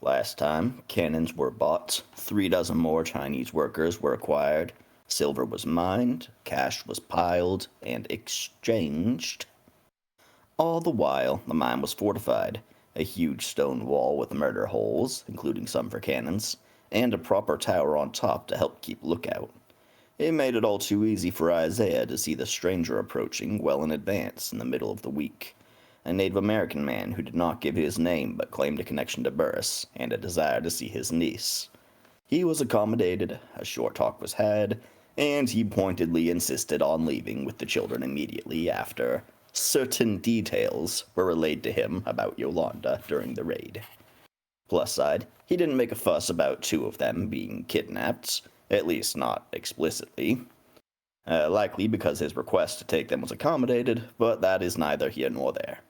Last time, cannons were bought, 3 dozen more Chinese workers were acquired, silver was mined, cash was piled, and exchanged. All the while, the mine was fortified, a huge stone wall with murder holes, including some for cannons, and a proper tower on top to help keep lookout. It made it all too easy for Isaiah to see the stranger approaching well in advance in the middle of the week. A Native American man who did not give his name but claimed a connection to Burris and a desire to see his niece. He was accommodated, a short talk was had, and he pointedly insisted on leaving with the children immediately after certain details were relayed to him about Yolanda during the raid. Plus side, he didn't make a fuss about 2 of them being kidnapped, at least not explicitly. Likely because his request to take them was accommodated, but that is neither here nor there.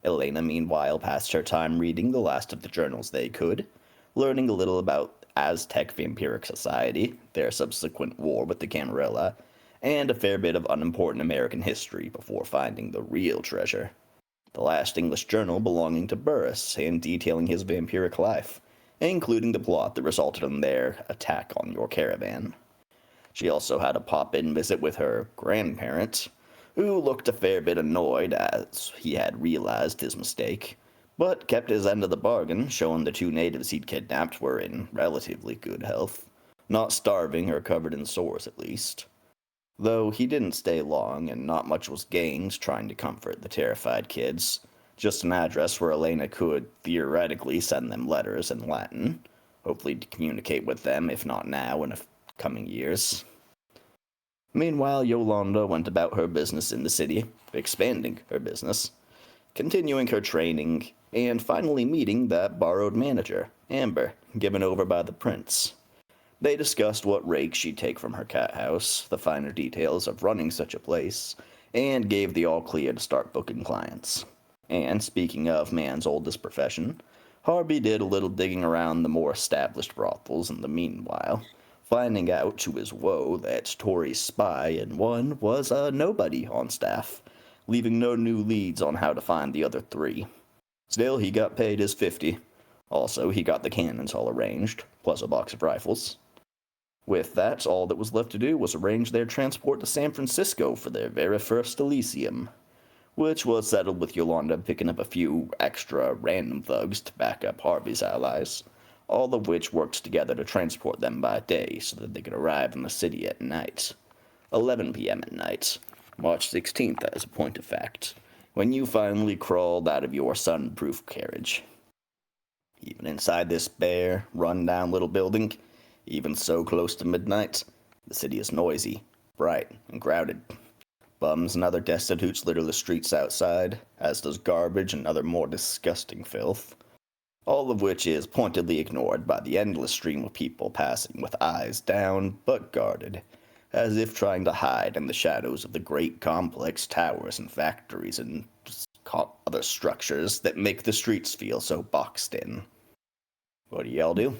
Elena, meanwhile, passed her time reading the last of the journals they could, learning a little about Aztec vampiric society, their subsequent war with the Camarilla, and a fair bit of unimportant American history before finding the real treasure. The last English journal belonging to Burris and detailing his vampiric life, including the plot that resulted in their attack on your caravan. She also had a pop-in visit with her grandparent, who looked a fair bit annoyed as he had realized his mistake, but kept his end of the bargain, showing the 2 natives he'd kidnapped were in relatively good health, not starving or covered in sores at least. Though he didn't stay long, and not much was gained trying to comfort the terrified kids, just an address where Elena could theoretically send them letters in Latin, hopefully to communicate with them, if not now, in coming years. Meanwhile, Yolanda went about her business in the city, expanding her business, continuing her training, and finally meeting that borrowed manager, Amber, given over by the prince. They discussed what rake she'd take from her cat house, the finer details of running such a place, and gave the all clear to start booking clients. And speaking of man's oldest profession, Harvey did a little digging around the more established brothels in the meanwhile, finding out to his woe that Tori's spy in one was a nobody on staff, leaving no new leads on how to find the other 3. Still, he got paid his 50. Also, he got the cannons all arranged, plus a box of rifles. With that, all that was left to do was arrange their transport to San Francisco for their very first Elysium, which was settled with Yolanda picking up a few extra random thugs to back up Harvey's allies, all of which worked together to transport them by day so that they could arrive in the city at night. 11 p.m. at night, March 16th as a point of fact, when you finally crawled out of your sun-proof carriage. Even inside this bare, run-down little building, even so close to midnight, the city is noisy, bright, and crowded. Bums and other destitutes litter the streets outside, as does garbage and other more disgusting filth, all of which is pointedly ignored by the endless stream of people passing with eyes down but guarded, as if trying to hide in the shadows of the great complex towers and factories and other structures that make the streets feel so boxed in. What do y'all do?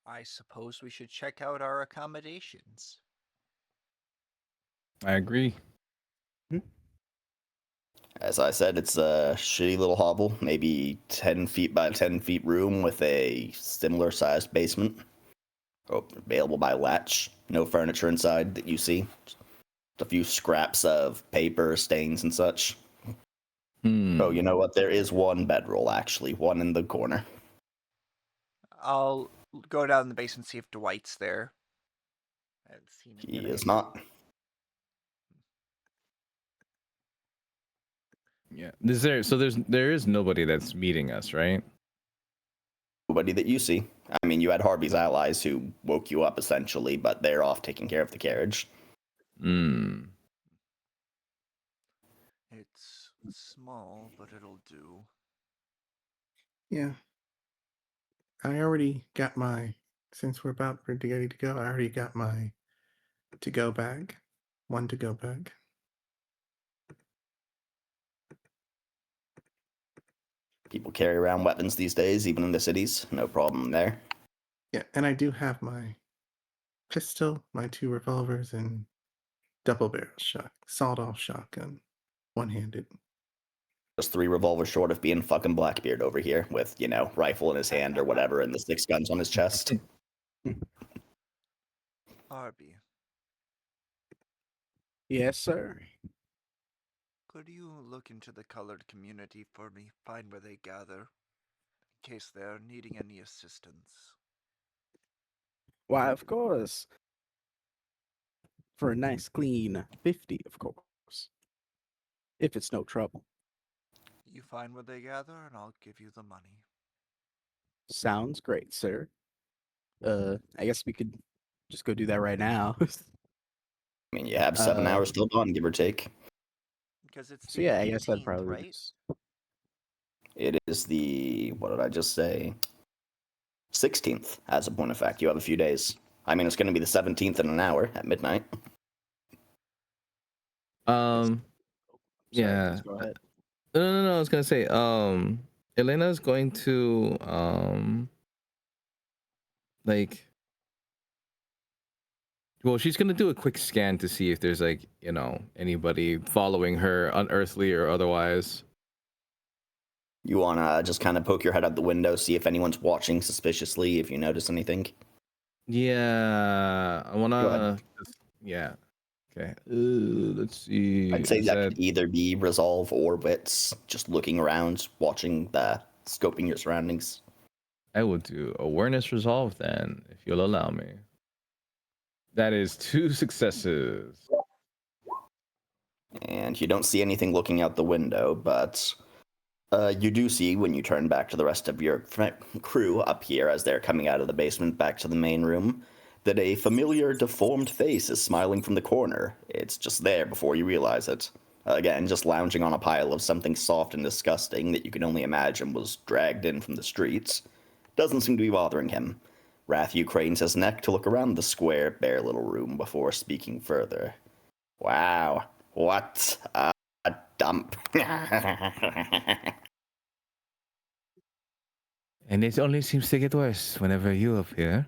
I suppose we should check out our accommodations. I agree. As I said, it's a shitty little hovel, maybe 10 feet by 10 feet room with a similar sized basement. Available by latch. No furniture inside that you see. Just a few scraps of paper, stains, and such. Oh, you know what? There is one bedroll, actually. One in the corner. I'll go down in the basement and see if Dwight's there. I haven't seen him He yet. is not. Yeah. There is nobody that's meeting us, right? Nobody that you see. I mean, you had Harvey's allies who woke you up, essentially, but they're off taking care of the carriage. It's small, but it'll do. Yeah. I already got since we're about ready to go, I already got my to-go bag. One to-go bag. People carry around weapons these days, even in the cities. No problem there. Yeah, and I do have my pistol, my 2 revolvers, and double barrel sawed-off shotgun, one-handed. Just 3 revolvers short of being fucking Blackbeard over here with, rifle in his hand or whatever and the 6 guns on his chest. Arby, Yes, sir. could you look into the colored community for me, find where they gather, in case they're needing any assistance? Why, of course. For a nice clean 50, of course. If it's no trouble. You find where they gather, and I'll give you the money. Sounds great, sir. I guess we could just go do that right now. I mean, you have 7 hours till dawn, give or take. Because it's So the yeah, I guess I'd 18th, probably right? just... It is the, what did I just say? 16th, as a point of fact. You have a few days. I mean, it's going to be the 17th in an hour at midnight. Sorry, Yeah. please go ahead. No, I was gonna say, Elena's going to like, well, she's gonna do a quick scan to see if there's like, anybody following her, unearthly or otherwise. You want to just kind of poke your head out the window, see if anyone's watching suspiciously, if you notice anything? Yeah, I Go wanna. ahead. Yeah. Okay. Let's see. I'd say I that said, could either be resolve or wits, just looking around, watching scoping your surroundings. I will do awareness resolve then, if you'll allow me. That is 2 successes. And you don't see anything looking out the window, but you do see when you turn back to the rest of your crew up here as they're coming out of the basement back to the main room, that a familiar deformed face is smiling from the corner. It's just there before you realize it. Again, just lounging on a pile of something soft and disgusting that you can only imagine was dragged in from the streets. Doesn't seem to be bothering him. Rathu cranes his neck to look around the square, bare little room before speaking further. Wow, what a dump. And it only seems to get worse whenever you appear.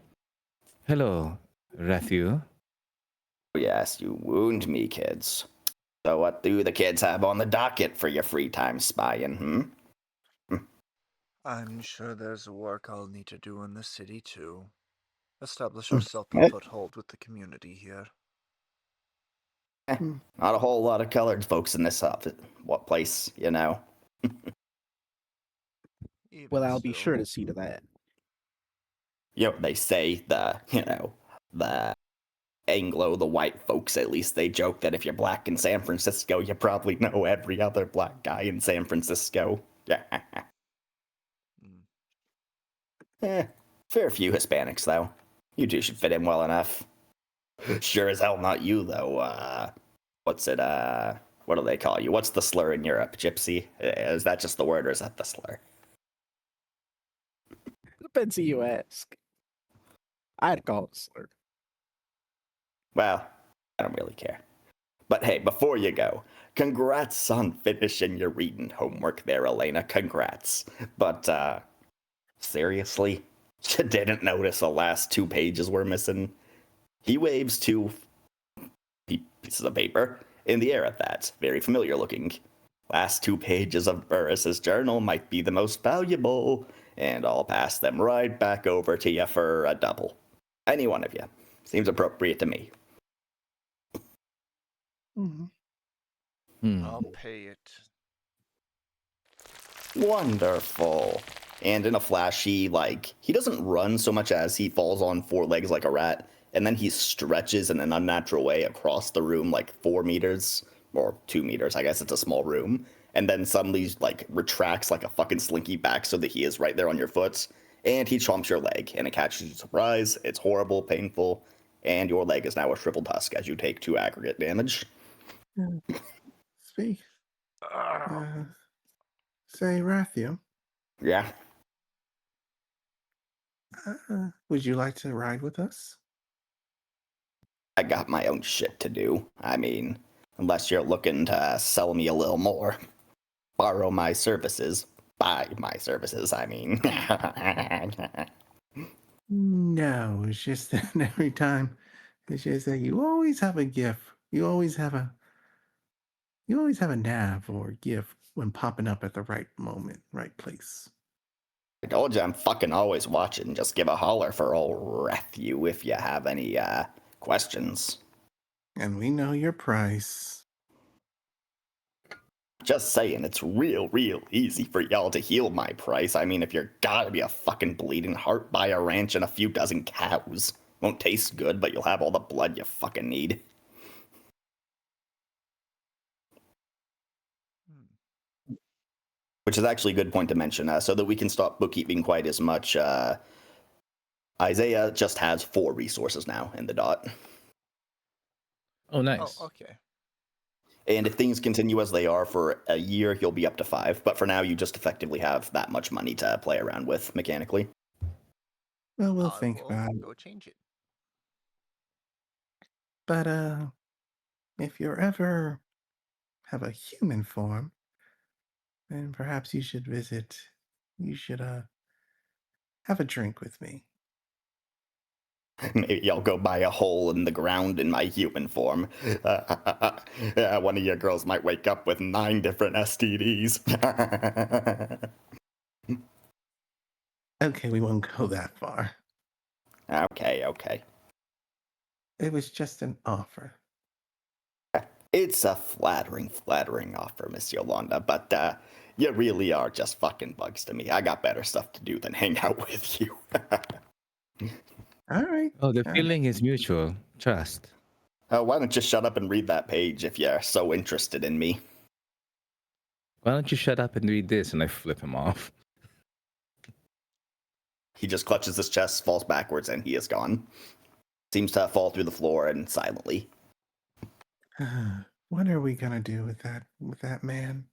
Hello, Rathu. Yes, you wound me, kids. So what do the kids have on the docket for your free time spying, I'm sure there's work I'll need to do in the city, too. Establish ourselves a Eh. foothold with the community here. Not a whole lot of colored folks in this place, Even Well, I'll be so, sure to see to that. They say the Anglo, the white folks at least, they joke that if you're black in San Francisco, you probably know every other black guy in San Francisco. Fair few Hispanics, though. You two should fit in well enough. Sure as hell not you, though. What's it, what do they call you? What's the slur in Europe? Gypsy? Is that just the word, or is that the slur? Depends who you ask. I'd call it a slur. Well, I don't really care. But hey, before you go, congrats on finishing your reading homework there, Elena. Congrats. But, seriously? You didn't notice the last 2 pages were missing? He waves 2 pieces of paper in the air at that. Very familiar looking. Last 2 pages of Burris's journal might be the most valuable, and I'll pass them right back over to you for a double. Any one of you. Seems appropriate to me. I'll pay it. Wonderful. And in a flash, he doesn't run so much as he falls on 4 legs like a rat, and then he stretches in an unnatural way across the room like 4 meters, or 2 meters, I guess it's a small room, and then suddenly retracts like a fucking slinky back so that he is right there on your foot, and he chomps your leg, and it catches you surprise. It's horrible, painful, and your leg is now a shriveled husk as you take 2 aggregate damage. Speak. Say, Rathu, Yeah. would you like to ride with us? I got my own shit to do. I mean, unless you're looking to sell me a little more. Borrow my services. Buy my services, I mean. No, it's just that every time, it's just that you always have a gift. You always have a nav or a gift when popping up at the right moment, right place. I told you I'm fucking always watching. Just give a holler for old Refew if you have any questions. And we know your price. Just saying, it's real easy for y'all to heal my price. I mean, if you're gotta be a fucking bleeding heart, buy a ranch and a few dozen cows. Won't taste good, but you'll have all the blood you fucking need. Which is actually a good point to mention, so that we can stop bookkeeping quite as much. Isaiah just has 4 resources now in the dot. Oh, nice. Oh, okay. And if things continue as they are for a year, you'll be up to 5. But for now, you just effectively have that much money to play around with mechanically. Well, we'll I think will about it. go change it. But if you ever have a human form, then perhaps you should visit. You should have a drink with me. Maybe I'll go buy a hole in the ground in my human form. One of your girls might wake up with 9 different STDs. Okay, we won't go that far. Okay. It was just an offer. It's a flattering offer, Miss Yolanda, but you really are just fucking bugs to me. I got better stuff to do than hang out with you. All right. Oh, the all right. feeling is mutual. Trust. Why don't you shut up and read that page if you're so interested in me? Why don't you shut up and read this? And I flip him off. He just clutches his chest, falls backwards, and he is gone. Seems to fall through the floor and silently. What are we gonna do with that man?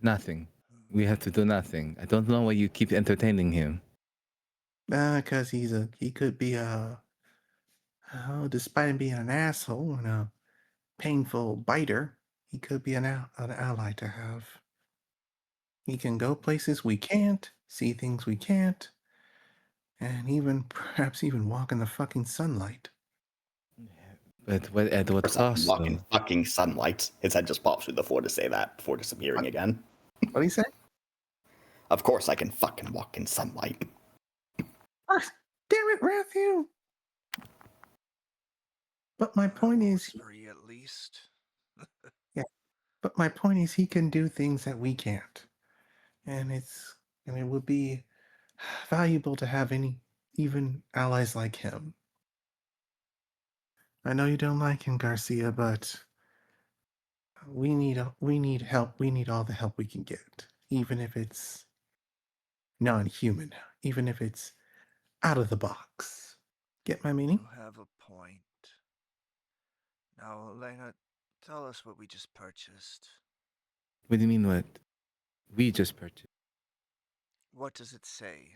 Nothing. We have to do nothing. I don't know why you keep entertaining him. Because he could be despite him being an asshole and a painful biter, he could be an ally to have. He can go places we can't, see things we can't, and even perhaps even walk in the fucking sunlight. But at what cost, Walk in though? fucking sunlight. His head just pops through the floor to say that before disappearing again. What do you say? Of course I can fucking walk in sunlight. Damn it, Matthew! But my point is, 3 at least. but my point is, he can do things that we can't, and it would be valuable to have even allies like him. I know you don't like him, Garcia, but we need help. We need all the help we can get, even if it's non-human, even if it's out of the box. Get my meaning? You have a point. Now, Elena, tell us what we just purchased. What do you mean what? We just purchased. What does it say?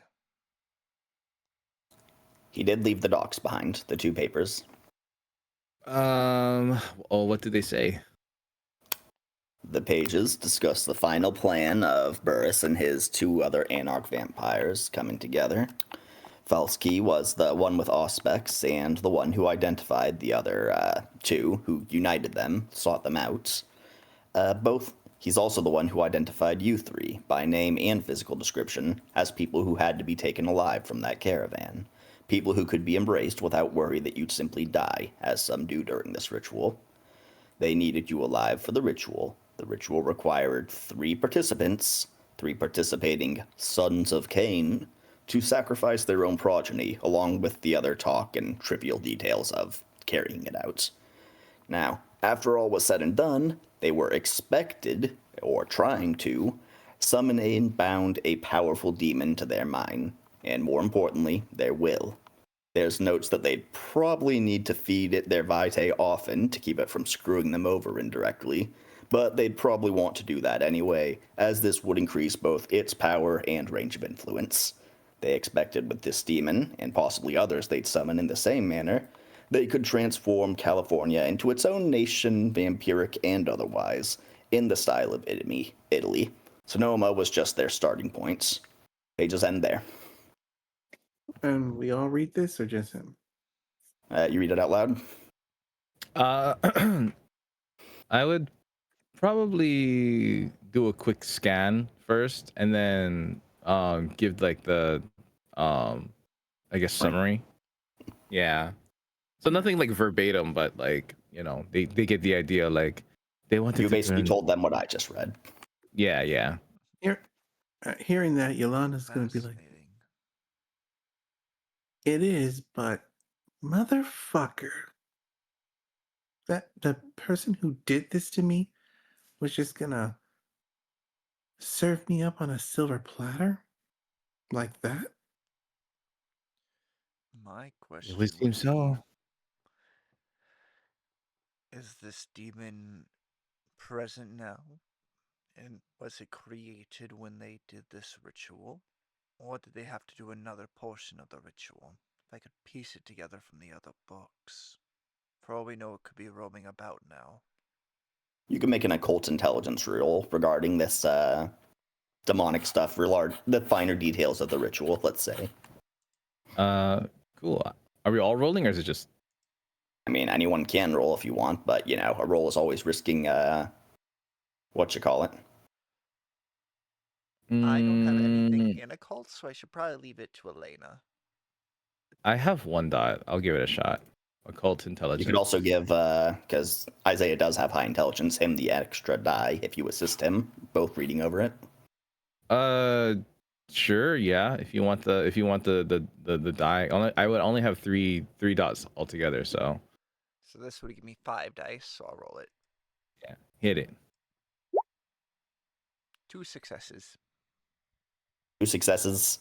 He did leave the docs behind, the 2 papers. Oh, what do they say? The pages discuss the final plan of Burris and his 2 other Anarch vampires coming together. Falski was the one with Auspex and the one who identified the other 2 who united them, sought them out. He's also the one who identified you 3, by name and physical description, as people who had to be taken alive from that caravan. People who could be embraced without worry that you'd simply die, as some do during this ritual. They needed you alive for the ritual. The ritual required 3 participants, 3 participating sons of Cain, to sacrifice their own progeny, along with the other talk and trivial details of carrying it out. Now, after all was said and done, they were expected, or trying to, summon and bound a powerful demon to their mind, and more importantly, their will. There's notes that they'd probably need to feed it their vitae often to keep it from screwing them over indirectly, but they'd probably want to do that anyway, as this would increase both its power and range of influence. They expected with this demon, and possibly others they'd summon in the same manner, they could transform California into its own nation, vampiric and otherwise, in the style of Italy. Sonoma was just their starting points. Pages end there. And we all read this, or just him? You read it out loud? I would probably do a quick scan first, and then give like the I guess summary. Yeah. So nothing like verbatim, but like they get the idea. Like they wanted You to basically burn. told them what I just read. Yeah. Hearing that, Yolanda's going to be like, Fascinating. it is, but motherfucker. That the person who did this to me was just gonna serve me up on a silver platter? Like that? My It question would seem would be, so. is this demon present now? And was it created when they did this ritual? Or did they have to do another portion of the ritual? If I could piece it together from the other books. For all we know, it could be roaming about now. You can make an occult intelligence roll regarding this demonic stuff, the finer details of the ritual, let's say. Cool. Are we all rolling, or is it just? I mean, anyone can roll if you want, but a roll is always risking what you call it. I don't have anything Mm, in occult, so I should probably leave it to Elena. I have 1 dot. I'll give it a shot. Occult You intelligence. could also give, because Isaiah does have high intelligence, him the extra die if you assist him, both reading over it. Sure, yeah. If you want the die, I would only have three dots altogether. So So this would give me 5 dice, so I'll roll it. yeah, hit it. 2 successes. 2 successes.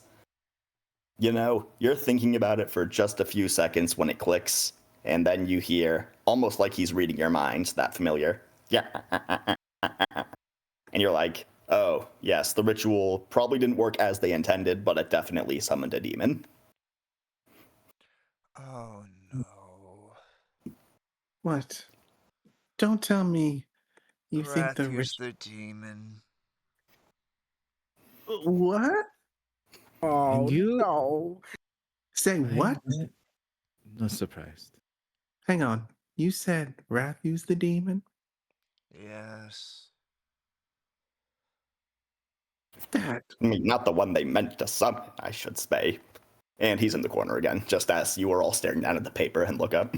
You're thinking about it for just a few seconds when it clicks, and then you hear, almost like he's reading your mind, that familiar, yeah. And you're like, oh, yes, the ritual probably didn't work as they intended, but it definitely summoned a demon. Oh no. What? Don't tell me you think the Rathius the demon. What? Oh you? no! Say what? Not surprised. Hang on. You said Rathu's the demon? Yes. That. I mean, not the one they meant to summon, I should say. And he's in the corner again, just as you are all staring down at the paper and look up.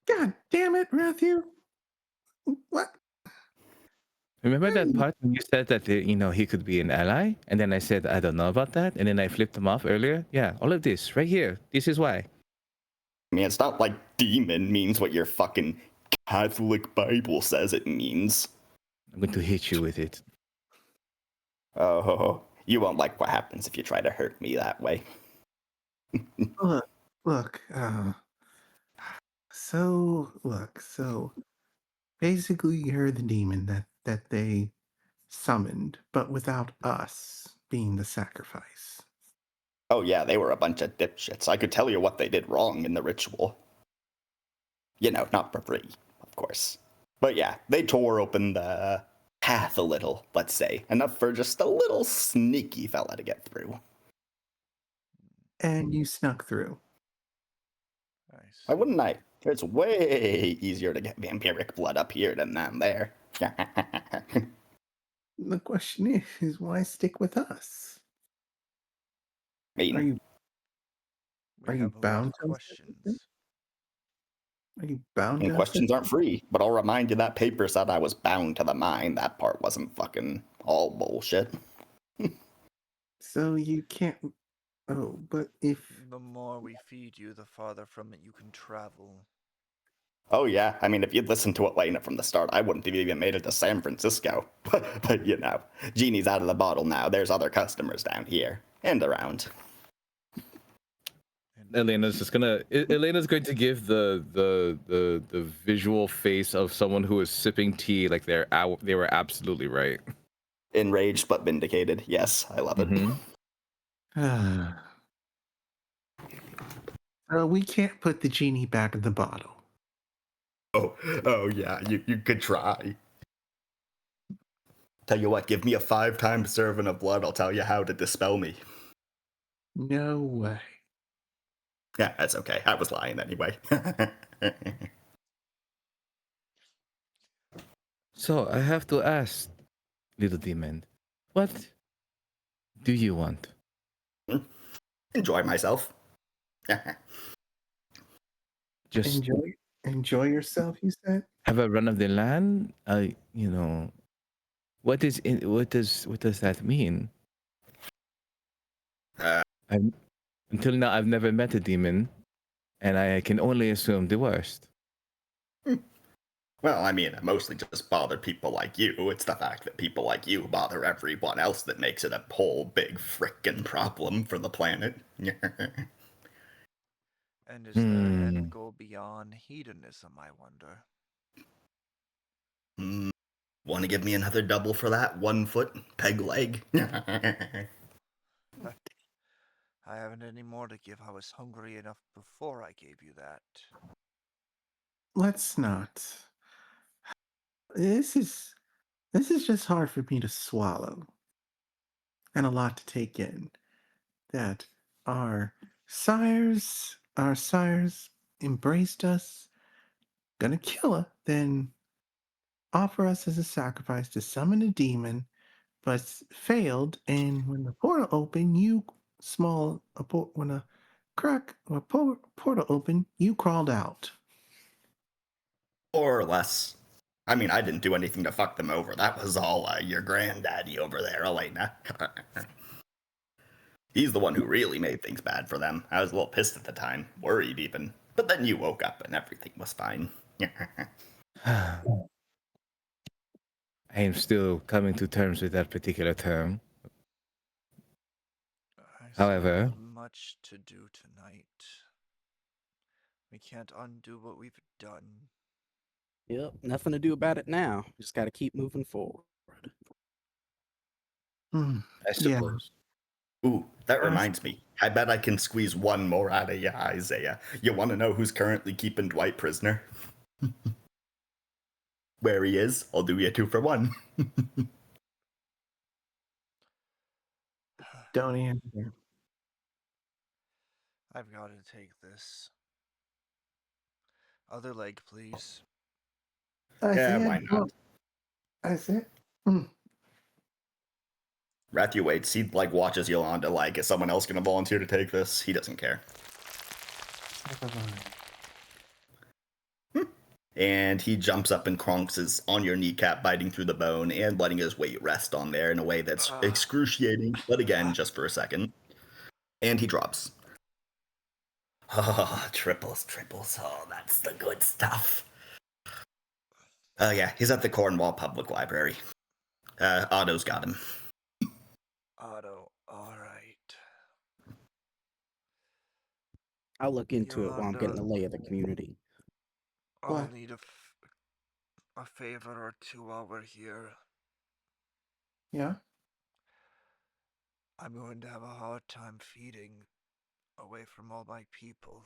God damn it, Rathu. What? Remember that part when you said that he could be an ally, and then I said I don't know about that, and then I flipped him off earlier. Yeah, all of this right here. This is why. I mean, it's not like demon means what your fucking Catholic Bible says it means. I'm going to hit you with it. Oh, you won't like what happens if you try to hurt me that way. Look, so basically you're the demon that they summoned, but without us being the sacrifice. Oh yeah, they were a bunch of dipshits. I could tell you what they did wrong in the ritual. Not for free, of course. But yeah, they tore open the path a little, let's say. Enough for just a little sneaky fella to get through. And you snuck through. Why wouldn't I? It's way easier to get vampiric blood up here than down there. The question is why stick with us? I mean, Are you We Are you have a lot bound of to us or something? questions. Are you bound and to us? questions aren't free, but I'll remind you that paper said I was bound to the mine. That part wasn't fucking all bullshit. So you can't. Oh, but if The more we feed you, the farther from it you can travel. Oh yeah, I mean, if you'd listened to Elena from the start, I wouldn't have even made it to San Francisco. But Genie's out of the bottle now. There's other customers down here and around. Elena's going to give the visual face of someone who is sipping tea like they were absolutely right. Enraged but vindicated. Yes, I love it. so we can't put the genie back in the bottle. Oh yeah, you could try. Tell you what, give me a 5-time serving of blood. I'll tell you how to dispel me. No way. Yeah, that's okay. I was lying anyway. So I have to ask, little demon. What do you want? Enjoy myself. Just Enjoy yourself, you said? have a run of the land? What does that mean? Uh, I've, until now, I've never met a demon, and I can only assume the worst. well, I mean, it mostly just bother people like you. It's the fact that people like you bother everyone else that makes it a whole big frickin' problem for the planet. And is there an Hmm. end goal beyond hedonism, I wonder? Want to give me another double for that 1 foot peg leg? I haven't any more to give. I was hungry enough before I gave you that. Let's not. This is just hard for me to swallow. And a lot to take in. That our sires embraced us, gonna kill us, then offer us as a sacrifice to summon a demon, but failed. And when the portal opened, when a crack or portal opened, you crawled out. More or less. I mean, I didn't do anything to fuck them over. That was all your granddaddy over there, Elena. He's the one who really made things bad for them. I was a little pissed at the time, worried even. But then you woke up and everything was fine. I am still coming to terms with that particular term. I still However, have much to do tonight. We can't undo what we've done. Yep, nothing to do about it now. Just got to keep moving forward. Hmm. I Yeah. suppose. Ooh, that reminds me. I bet I can squeeze one more out of you, Isaiah. You want to know who's currently keeping Dwight prisoner? Where he is, I'll do you 2 for 1. Don't answer. I've got to take this. Other leg, please. Yeah, why not? I said. Hmm. Rathu waits. He watches Yolanda like, is someone else gonna volunteer to take this? He doesn't care. And he jumps up and cronks his on your kneecap, biting through the bone and letting his weight rest on there in a way that's excruciating, but again, just for a second. And he drops. Oh, triples. Oh, that's the good stuff. Oh, yeah, he's at the Cornwall Public Library. Otto's got him. Otto, alright. I'll look into it while I'm getting Yolanda, the lay of the community. I'll What? need a favor or two while we're here. Yeah. I'm going to have a hard time feeding away from all my people.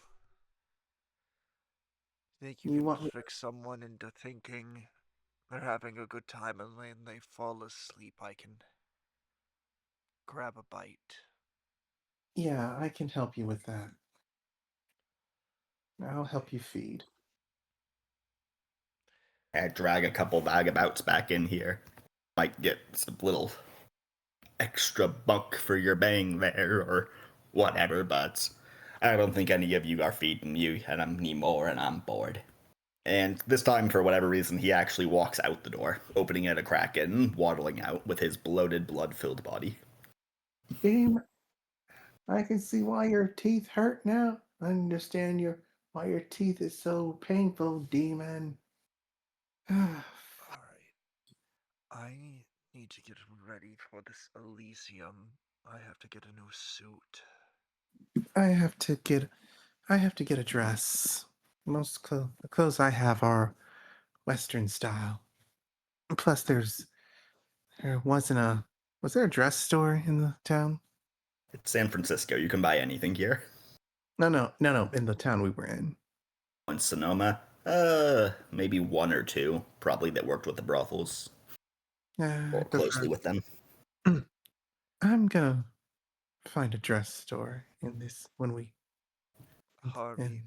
Think you You can want me? trick someone into thinking they're having a good time, and when they fall asleep, I can grab a bite? Yeah, I can help you with that. I'll help you feed. I drag a couple vagabouts back in here. Might get some little extra bunk for your bang there, or whatever, but I don't think any of you are feeding you anymore, and I'm bored. And this time, for whatever reason, he actually walks out the door, opening it a crack and waddling out with his bloated, blood-filled body. Game. I can see why your teeth hurt now. I understand why your teeth is so painful, demon. Alright. I need to get ready for this Elysium. I have to get a new suit. I have to get a dress. The clothes I have are Western style. Plus, there wasn't a was there a dress store in the town? It's San Francisco. You can buy anything here. No. In the town we were in. In Sonoma, maybe 1 or 2, probably, that worked with the brothels, I or prefer. closely with them. I'm gonna find a dress store in this when we. Harvey, And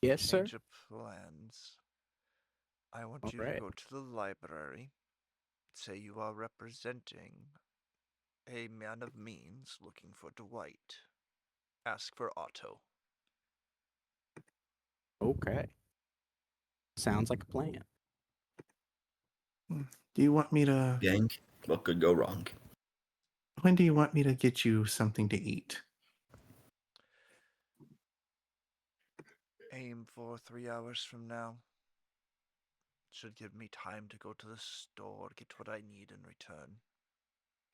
Yes, sir. change of plans. I want All you to right. go to the library say you are representing a man of means looking for Dwight. Ask for Otto. Okay. Sounds like a plan. Do you want me to? Gang, what could go wrong? When do you want me to get you something to eat? Aim for 3 hours from now. Should give me time to go to the store, get what I need, and return.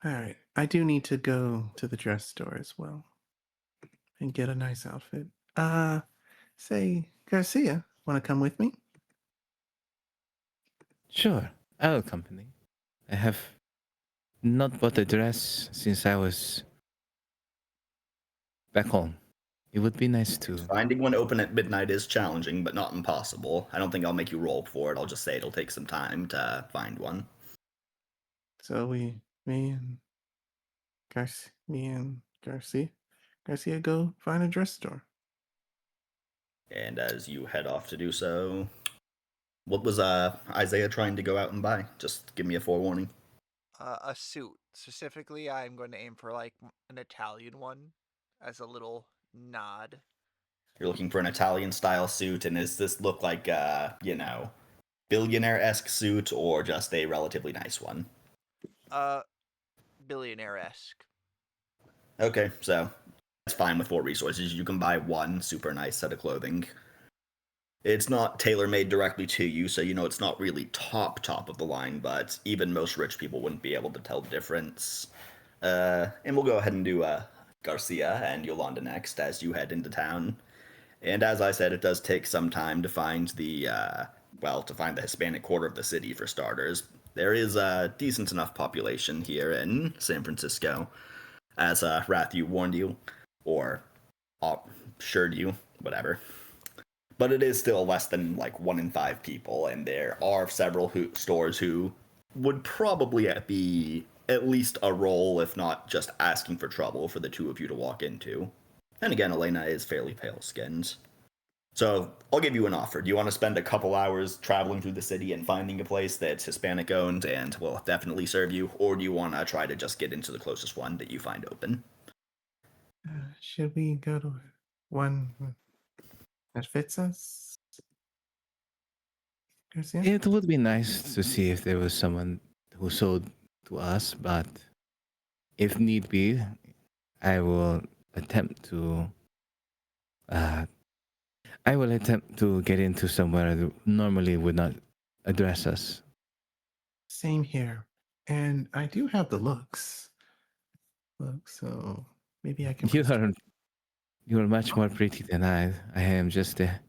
All right. I do need to go to the dress store as well and get a nice outfit. Say, Garcia, want to come with me? Sure, I'll accompany. I have not bought a dress since I was back home. It would be nice to. Finding one open at midnight is challenging, but not impossible. I don't think I'll make you roll for it. I'll just say it'll take some time to find one. So me and Garcia go find a dress store. And as you head off to do so, what was Isaiah trying to go out and buy? Just give me a forewarning. A suit. Specifically, I'm going to aim for like an Italian one as a little nod. You're looking for an Italian style suit, and does this look like billionaire-esque suit or just a relatively nice one? Billionaire-esque. Okay, so that's fine with 4 resources. You can buy one super nice set of clothing. It's not tailor-made directly to you, so it's not really top of the line, but even most rich people wouldn't be able to tell the difference. And we'll go ahead and do Garcia and Yolanda next as you head into town. And as I said, it does take some time to find the Hispanic quarter of the city for starters. There is a decent enough population here in San Francisco, as Rathu warned you, or assured you, whatever. But it is still less than like 1 in 5 people, and there are several stores who would probably be at least a roll, if not just asking for trouble for the two of you to walk into. And again, Elena is fairly pale-skinned. So I'll give you an offer. Do you want to spend a couple hours traveling through the city and finding a place that's Hispanic-owned and will definitely serve you, or do you want to try to just get into the closest one that you find open? Should we go to one that fits us? Garcia? It would be nice to see if there was someone who sold to us, but if need be, I will attempt to. I will attempt to get into somewhere that normally would not address us. Same here. And I do have the looks. So maybe I can. You are much more pretty than I. I am just a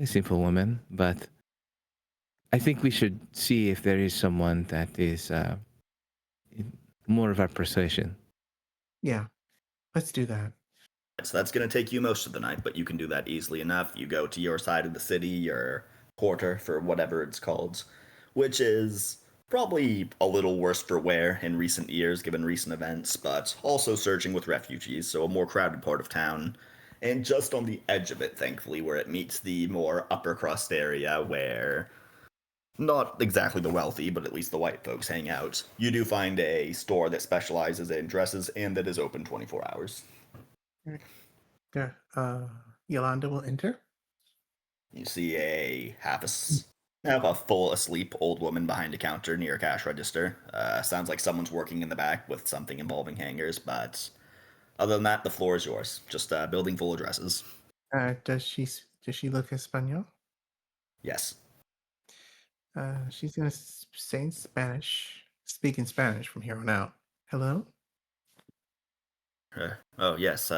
simple woman, but I think we should see if there is someone that is more of our persuasion. Yeah, let's do that. So that's going to take you most of the night, but you can do that easily enough. You go to your side of the city, your quarter, for whatever it's called, which is probably a little worse for wear in recent years, given recent events, but also surging with refugees, so a more crowded part of town. And just on the edge of it, thankfully, where it meets the more upper crust area where not exactly the wealthy, but at least the white folks hang out, you do find a store that specializes in dresses and that is open 24 hours. Yeah. Yolanda will enter. You see a a full asleep old woman behind a counter near a cash register. Sounds like someone's working in the back with something involving hangers, but other than that, the floor is yours. Just a building full of dresses. Does she look Espanol? Yes. She's gonna say in Spanish, speak in Spanish from here on out. Hello. Oh yes.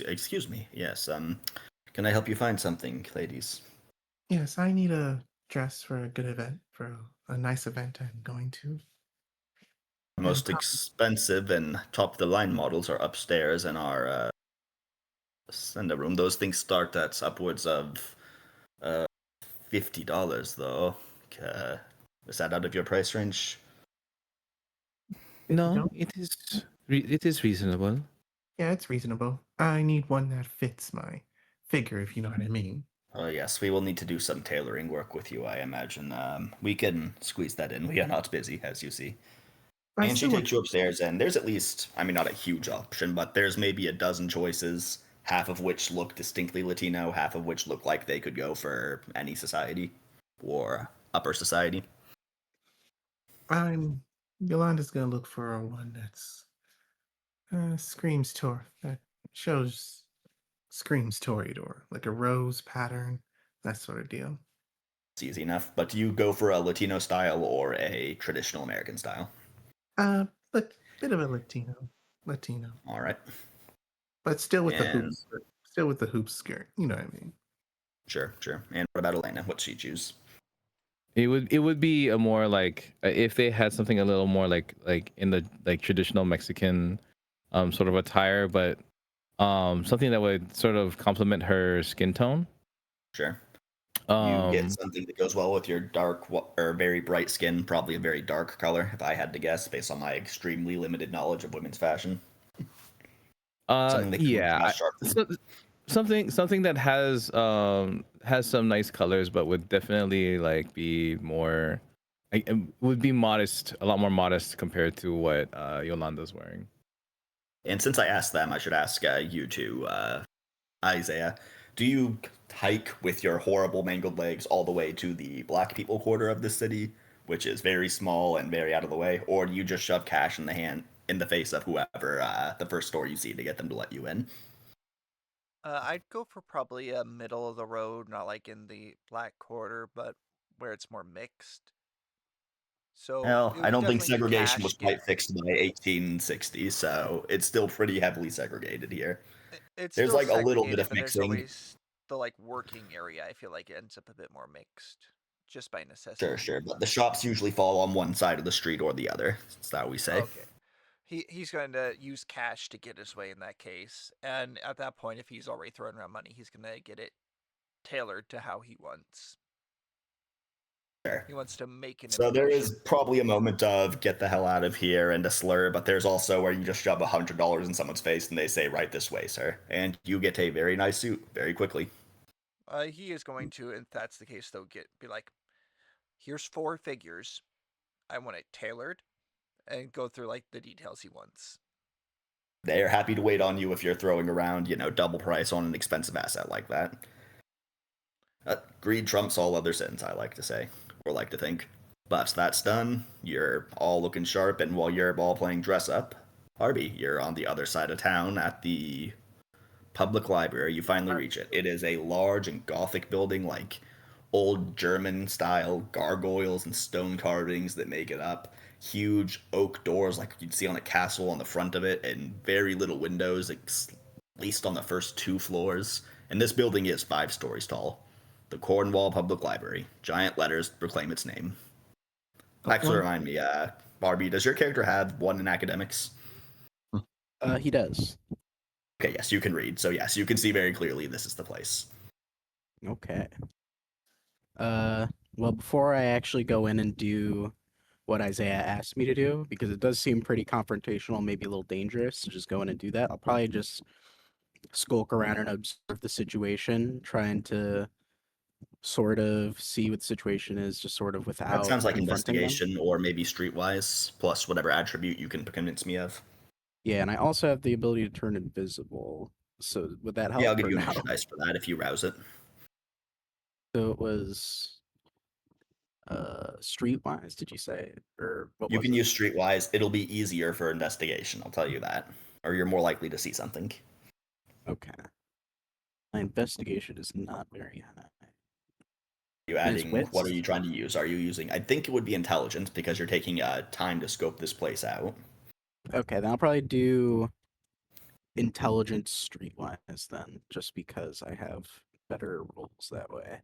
Excuse me. Yes. Can I help you find something, ladies? Yes, I need a dress for a good event, for a nice event I'm going to. The most expensive and top of the line models are upstairs in our sender room. Those things start at upwards of $50 though. Is that out of your price range? No, it is reasonable. Yeah, it's reasonable. I need one that fits my figure, if you know what I mean. Oh yes, we will need to do some tailoring work with you, I imagine. We can squeeze that in. We are not busy, as you see. I And she still would. takes you upstairs, and there's at least, I mean, not a huge option, but there's maybe a dozen choices, half of which look distinctly Latino, half of which look like they could go for any society or upper society. I'm Yolanda's gonna look for a one that's screams tour that shows screams Toreador, like a rose pattern, that sort of deal. It's easy enough. But do you go for a Latino style or a traditional American style? But bit of a Latino, All right. but still with the And hoops, still with the hoop skirt. You know what I mean? sure, sure. And what about Elena? What'd she choose? It would be a more like if they had something a little more like in the like traditional Mexican sort of attire, but something that would sort of complement her skin tone. Sure. You get Um something that goes well with your dark or very bright skin, probably a very dark color, if I had to guess, based on my extremely limited knowledge of women's fashion. Something that can yeah, contrast sharply. something that has some nice colors, but would definitely like be more like it would be modest, a lot more modest compared to what Yolanda's wearing. And since I asked them, I should ask you too, Isaiah. Do you hike with your horrible mangled legs all the way to the black people quarter of the city, which is very small and very out of the way, or do you just shove cash in the face of whoever the first store you see to get them to let you in? I'd go for probably a middle of the road, not like in the black quarter, but where it's more mixed. So Well, it I would don't think definitely be segregation cash was to get. quite fixed by 1860, so it's still pretty heavily segregated here. It's There's still like a little bit segregated, of but there's mixing. always the like working area. I feel like it ends up a bit more mixed, just by Sure, necessity. sure, but the shops usually fall on one side of the street or the other. That's how we say. Okay. He's going to use cash to get his way in that case, and at that point, if he's already throwing around money, he's going to get it tailored to how he wants. Sure. He wants to make an So there impression. is probably a moment of get the hell out of here and a slur, but there's also where you just shove $100 in someone's face and they say, right this way, sir. And you get a very nice suit very quickly. He is going to, if that's the case, though, be like, here's 4 figures. I want it tailored, and go through like the details he wants. They are happy to wait on you if you're throwing around, double price on an expensive asset like that. Greed trumps all other sins, I like to say, or like to think. But that's done. You're all looking sharp, and while you're all playing dress up, Harvey, you're on the other side of town at the public library. You finally reach it. It is a large and gothic building, like old German style gargoyles and stone carvings that make it up. Huge oak doors, like you'd see on a castle on the front of it, and very little windows, at least on the first 2 floors. And this building is 5 stories tall. The Cornwall Public Library. Giant letters proclaim its name. Actually, One, remind me, Barbie, does your character have one in academics? He does. Okay, yes, you can read. So, yes, you can see very clearly this is the place. Okay. Well, before I actually go in and do what Isaiah asked me to do, because it does seem pretty confrontational, maybe a little dangerous to just go in and do that, I'll probably just skulk around and observe the situation, trying to sort of see what the situation is, just sort of That without sounds like confronting them. investigation or maybe streetwise, plus whatever attribute you can convince me of. Yeah, and I also have the ability to turn invisible. So would that Yeah, I'll help give or you an no? extra dice for that if you rouse it. So it was streetwise, did you say? Or what You was can it? use streetwise. It'll be easier for investigation, I'll tell you that. Or you're more likely to see something. Okay. My investigation is not very high. You It is adding, what are wits. you trying to use? Are you using, I think it would be intelligence because you're taking time to scope this place out. Okay, then I'll probably do intelligence streetwise then, just because I have better rolls that way.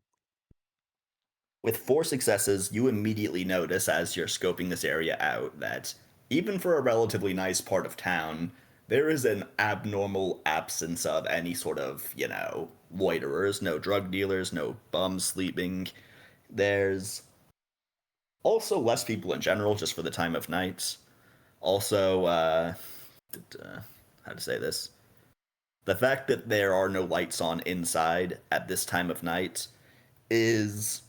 With 4 successes, you immediately notice as you're scoping this area out that even for a relatively nice part of town, there is an abnormal absence of any sort of, loiterers, no drug dealers, no bums sleeping. There's also less people in general, just for the time of night. Also, how to say this? The fact that there are no lights on inside at this time of night is,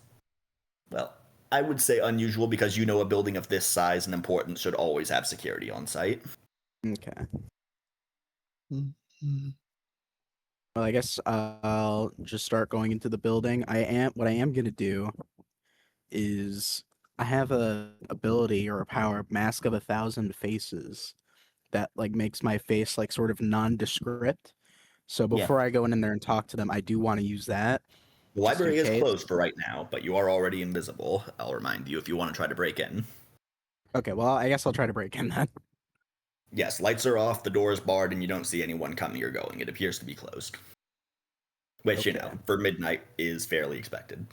well, I would say unusual because you know a building of this size and importance should always have security on site. Okay. Well, I guess I'll just start going into the building. What I am gonna do is I have a ability or a power, Mask of 1,000 Faces, that like makes my face like sort of nondescript. So Yeah. before I go in there and talk to them, I do want to use that. The just in library is case. closed for right now, but you are already invisible. I'll remind you if you want to try to break in. Okay, well, I guess I'll try to break in then. Yes, lights are off, the door is barred, and you don't see anyone coming or going. It appears to be closed. Which, you know, Okay. for midnight is fairly expected.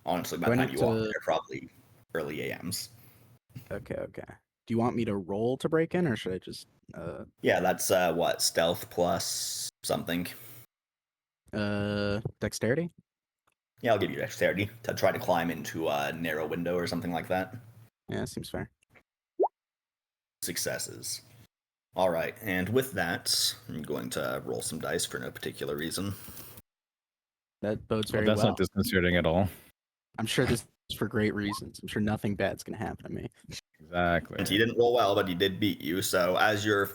Honestly, by Do I the time need you walk to- there, probably early AMs. Okay. Do you want me to roll to break in, or should I just Yeah, that's what, stealth plus something. dexterity? Yeah, I'll give you dexterity to try to climb into a narrow window or something like that. Yeah, seems fair. Successes. All right, and with that, I'm going to roll some dice for no particular reason. That bodes very That's well. not disconcerting at all. I'm sure this is for great reasons. I'm sure nothing bad's gonna happen to me. Exactly. And he didn't roll well, but he did beat you. So as you're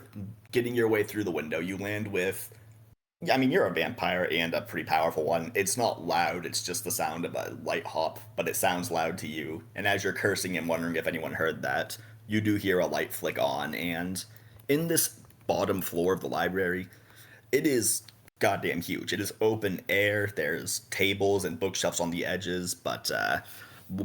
getting your way through the window, you land with, I mean, you're a vampire and a pretty powerful one. It's not loud, it's just the sound of a light hop, but it sounds loud to you. And as you're cursing and wondering if anyone heard that, you do hear a light flick on. And in this bottom floor of the library, it is goddamn huge. It is open air. There's tables and bookshelves on the edges, but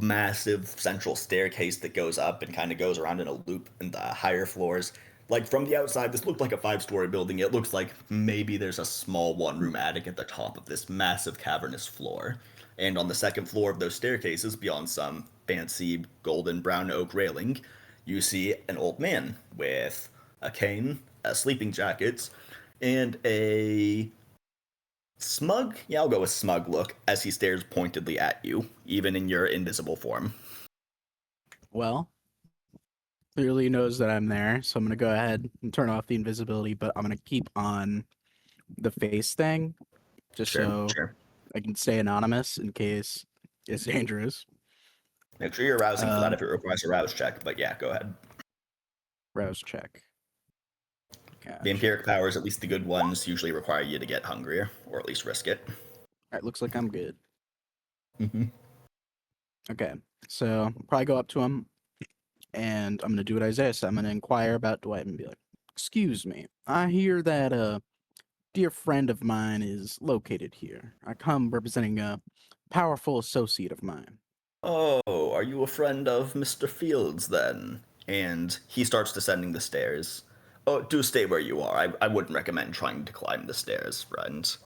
massive central staircase that goes up and kind of goes around in a loop in the higher floors. Like from the outside, this looked like a 5-story building. It looks like maybe there's a small one-room attic at the top of this massive cavernous floor. And on the second floor of those staircases, beyond some fancy golden brown oak railing, you see an old man with a cane, a sleeping jacket, and a smug, yeah, I'll go with smug look as he stares pointedly at you, even in your invisible form. Well, clearly knows that I'm there, so I'm gonna go ahead and turn off the invisibility, but I'm gonna keep on the face thing, just so Sure. I can stay anonymous in case it's dangerous. Make sure you're rousing for that if it requires a rouse check, but yeah, go ahead. Rouse check. Gosh. The empiric powers, at least the good ones, usually require you to get hungrier, or at least risk it. Alright, looks like I'm good. Mm-hmm. Okay, so I'll probably go up to him, and I'm gonna do what Isaiah said. I'm gonna inquire about Dwight and be like, "Excuse me, I hear that a dear friend of mine is located here. I come representing a powerful associate of mine." Oh, are you a friend of Mr. Fields, then? And he starts descending the stairs. Oh, do stay where you are. I wouldn't recommend trying to climb the stairs, friend.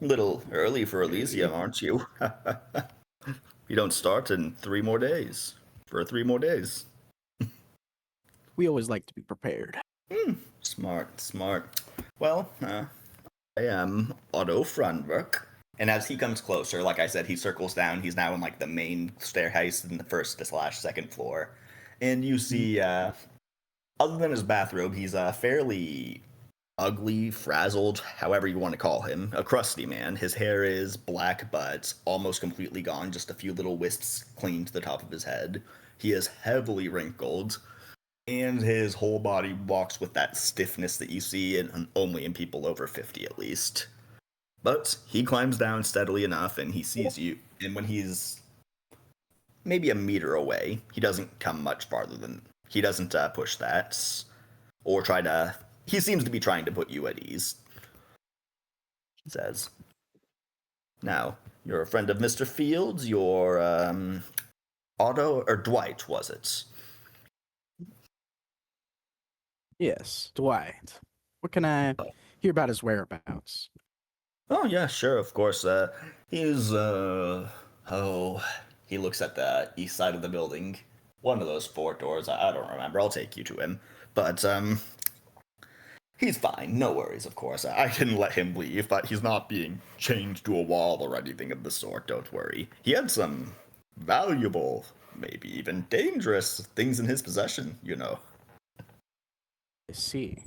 Little early for Elysium, aren't you? We don't start in 3 more days. For 3 more days. We always like to be prepared. Smart. Well, I am Otto Frunberg. And as he comes closer, like I said, he circles down. He's now in like the main staircase in the first/second floor. And you see, other than his bathrobe, he's a fairly ugly, frazzled, however you want to call him, a crusty man. His hair is black, but almost completely gone, just a few little wisps clinging to the top of his head. He is heavily wrinkled, and his whole body walks with that stiffness that you see only in people over 50 at least. But he climbs down steadily enough, and he sees you, and when he's maybe a meter away, he doesn't come much farther than... He doesn't push that, or try to... He seems to be trying to put you at ease. He says, "Now, you're a friend of Mr. Fields, you're, Otto, or Dwight, was it?" Yes, Dwight. What can I hear about his whereabouts? Oh, yeah, sure, of course. He's, he looks at the east side of the building. One of those 4 doors, I don't remember. I'll take you to him. But, he's fine. No worries, of course. I didn't let him leave, but he's not being chained to a wall or anything of the sort. Don't worry. He had some valuable, maybe even dangerous things in his possession, you know. I see.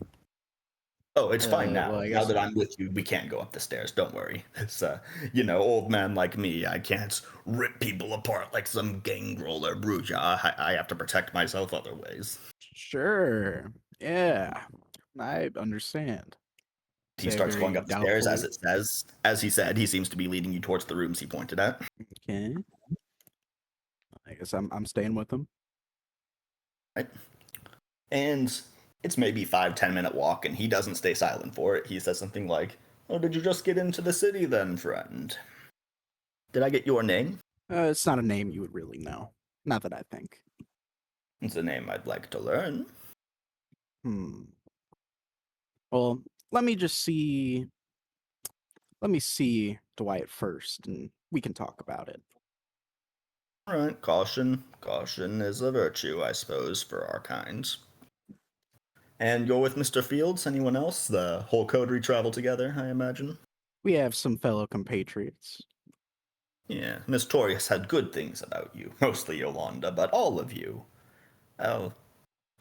Oh, it's fine now. Well, I Now guess that I'm with you, we can go up the stairs. Don't worry. It's, old man like me, I can't rip people apart like some gangrel or bruja. I have to protect myself other ways. sure. Yeah, I understand. He Say a starts going very up the stairs doubtful. as he said, he seems to be leading you towards the rooms he pointed at. Okay. I guess I'm staying with him. Right? And it's maybe 5-10 minute walk, and he doesn't stay silent for it. He says something like, "Oh, did you just get into the city then, friend? Did I get your name?" It's not a name you would really know. Not that I think. It's a name I'd like to learn. Well, let me just see. Let me see Dwight first, and we can talk about it. All right, caution. Caution is a virtue, I suppose, for our kinds. And you're with Mr. Fields? Anyone else? The whole coterie travel together, I imagine? We have some fellow compatriots. Yeah, Miss Torius had good things about you. Mostly Yolanda, but all of you. Well,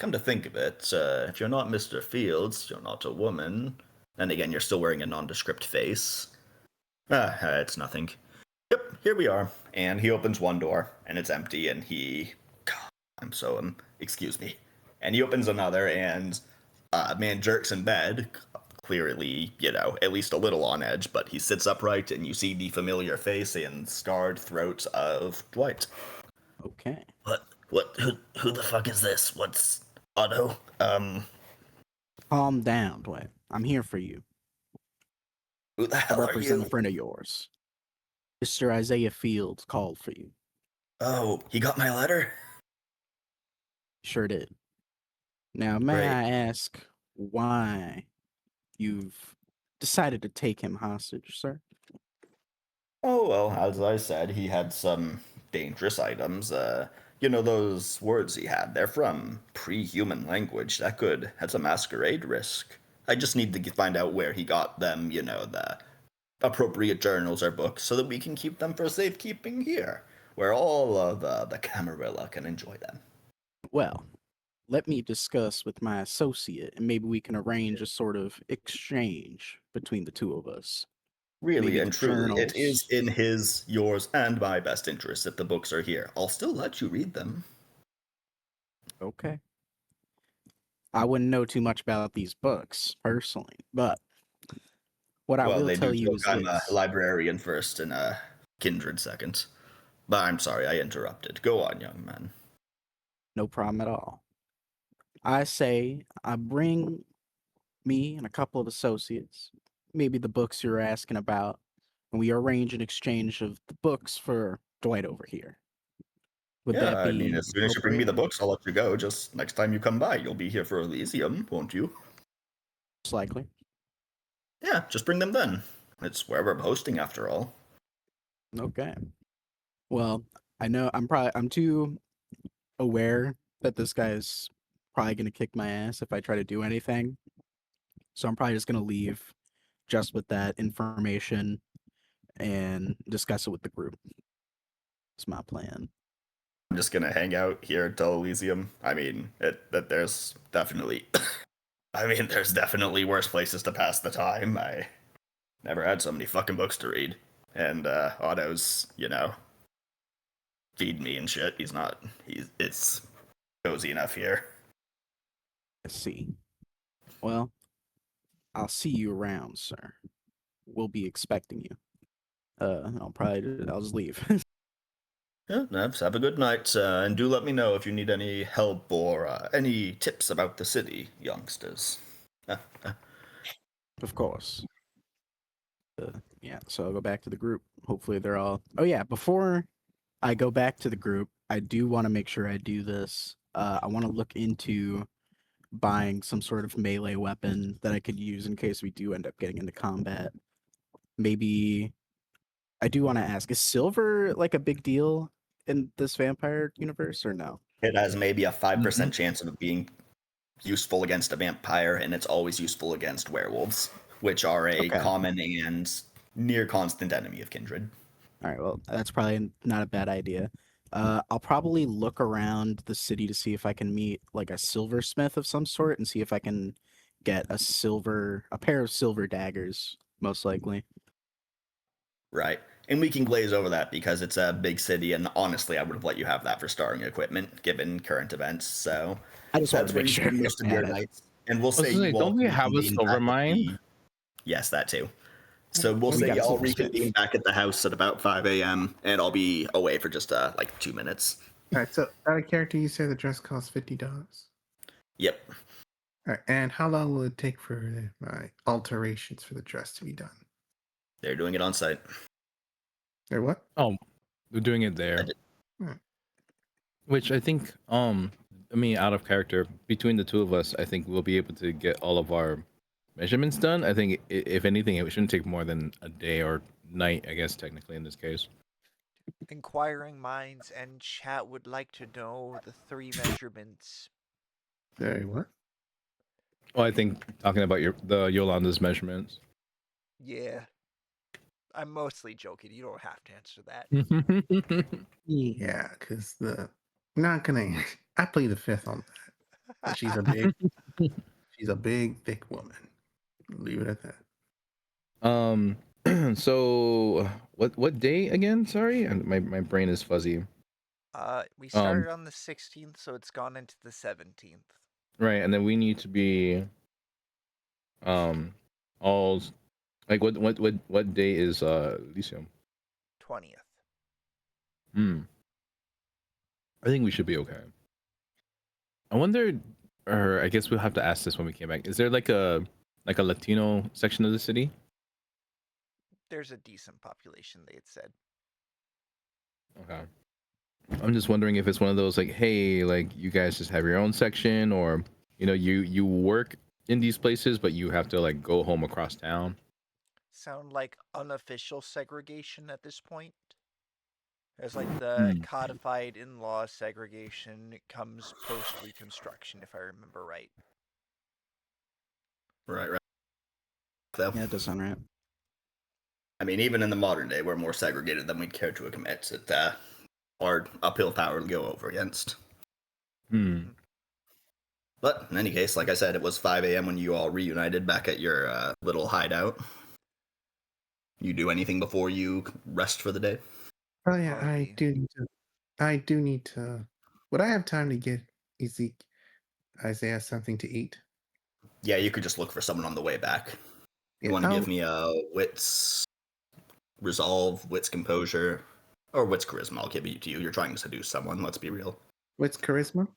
come to think of it, if you're not Mr. Fields, you're not a woman. And again, you're still wearing a nondescript face. It's nothing. Yep, here we are. And he opens one door, and it's empty, and he... God, I'm so... excuse me. And he opens another, and a man jerks in bed, clearly, at least a little on edge, but he sits upright, and you see the familiar face and scarred throat of Dwight. Okay. Who the fuck is this? What's Otto? Calm down, Dwight. I'm here for you. Who the I hell are represent you? a friend of yours. Mr. Isaiah Fields called for you. Oh, he got my letter? Sure did. Now, may Great. I ask why you've decided to take him hostage, sir? Oh, well, as I said, he had some dangerous items. Those words he had, they're from pre-human language. That's a masquerade risk. I just need to find out where he got them, the appropriate journals or books, so that we can keep them for safekeeping here, where all of the Camarilla can enjoy them. Well, let me discuss with my associate, and maybe we can arrange a sort of exchange between the two of us. Really Maybe and the truly, it is journals. in his, yours, and my best interest if the books are here. I'll still let you read them. Okay. I wouldn't know too much about these books, personally, but what I Well, will they do tell you joke is I'm a this. librarian first and a kindred second. But I'm sorry, I interrupted. Go on, young man. No problem at all. I say I bring me and a couple of associates, maybe the books you're asking about, and we arrange an exchange of the books for Dwight over here. Would Yeah, that I mean, be as soon as you bring me appropriate? the books, I'll let you go. Just next time you come by, you'll be here for Elysium, won't you? Most likely. Yeah, just bring them then. It's where we're hosting, after all. Okay. Well, I know I'm too aware that this guy's probably gonna kick my ass if I try to do anything. So I'm probably just gonna leave just with that information and discuss it with the group. It's my plan. I'm just gonna hang out here until Elysium. I mean, there's definitely... there's definitely worse places to pass the time. I never had so many fucking books to read. And, Otto's, feed me and shit. It's cozy enough here. Let's see. Well, I'll see you around, sir. We'll be expecting you. I'll just leave. Yeah, Nevs, have a good night, and do let me know if you need any help or any tips about the city, youngsters. Of course. Yeah, so I'll go back to the group. Hopefully they're all. Oh yeah, before I go back to the group, I do want to make sure I do this. I want to look into buying some sort of melee weapon that I could use in case we do end up getting into combat. Maybe I do want to ask: is silver like a big deal in this vampire universe, or no? It has maybe a 5% chance of being useful against a vampire, and it's always useful against werewolves, which are a Okay. common and near constant enemy of kindred. All right, well, that's probably not a bad idea. I'll probably look around the city to see if I can meet like a silversmith of some sort and see if I can get a pair of silver daggers, most likely. Right. And we can glaze over that because it's a big city, and honestly, I would have let you have that for starring equipment, given current events. So I just wanted that's to where make you sure spend most I of your had it. nights. And we'll I was say gonna you say, all don't we have a reconvene silver back at mine? the... Yes, that too. So we'll We say got you a all silversmith. reconvene back at the house at about 5 a.m., and I'll be away for just like 2 minutes. All right, so out of character, you said the dress costs $50. Yep. All right, and how long will it take for my alterations for the dress to be done? They're doing it on site. Or what? Oh, we're doing it there. Which I think, I mean, out of character, between the two of us, I think we'll be able to get all of our measurements done. I think, if anything, it shouldn't take more than a day or night, I guess, technically, in this case. Inquiring minds and chat would like to know the 3 measurements. Very what? Well, I think talking about the Yolanda's measurements. Yeah. I'm mostly joking. You don't have to answer that. Yeah, because not gonna. I plead the fifth on that. But she's a big, thick woman. Leave it at that. So what day again? Sorry, and my brain is fuzzy. We started on the 16th, so it's gone into the 17th. Right, and then we need to be all like what day is Elysium? 20th. I think we should be okay. I wonder, or I guess we'll have to ask this when we came back. Is there like a Latino section of the city? There's a decent population, they had said. Okay. I'm just wondering if it's one of those like, hey, like you guys just have your own section, or you work in these places, but you have to like go home across town. Sound like unofficial segregation at this point? There's like the codified in-law segregation comes post-Reconstruction, if I remember right. Right. Though. Yeah, it does sound right. I mean, even in the modern day, we're more segregated than we'd care to admit. It's hard uphill power to go over against. But in any case, like I said, it was 5 a.m. when you all reunited back at your little hideout. You do anything before you rest for the day? Oh yeah, I do need to. Would I have time to get Isaiah something to eat? Yeah, you could just look for someone on the way back. You Yeah, want to give me a wits resolve, wits composure, or wits charisma? I'll give it to you. You're trying to seduce someone. Let's be real. What's charisma?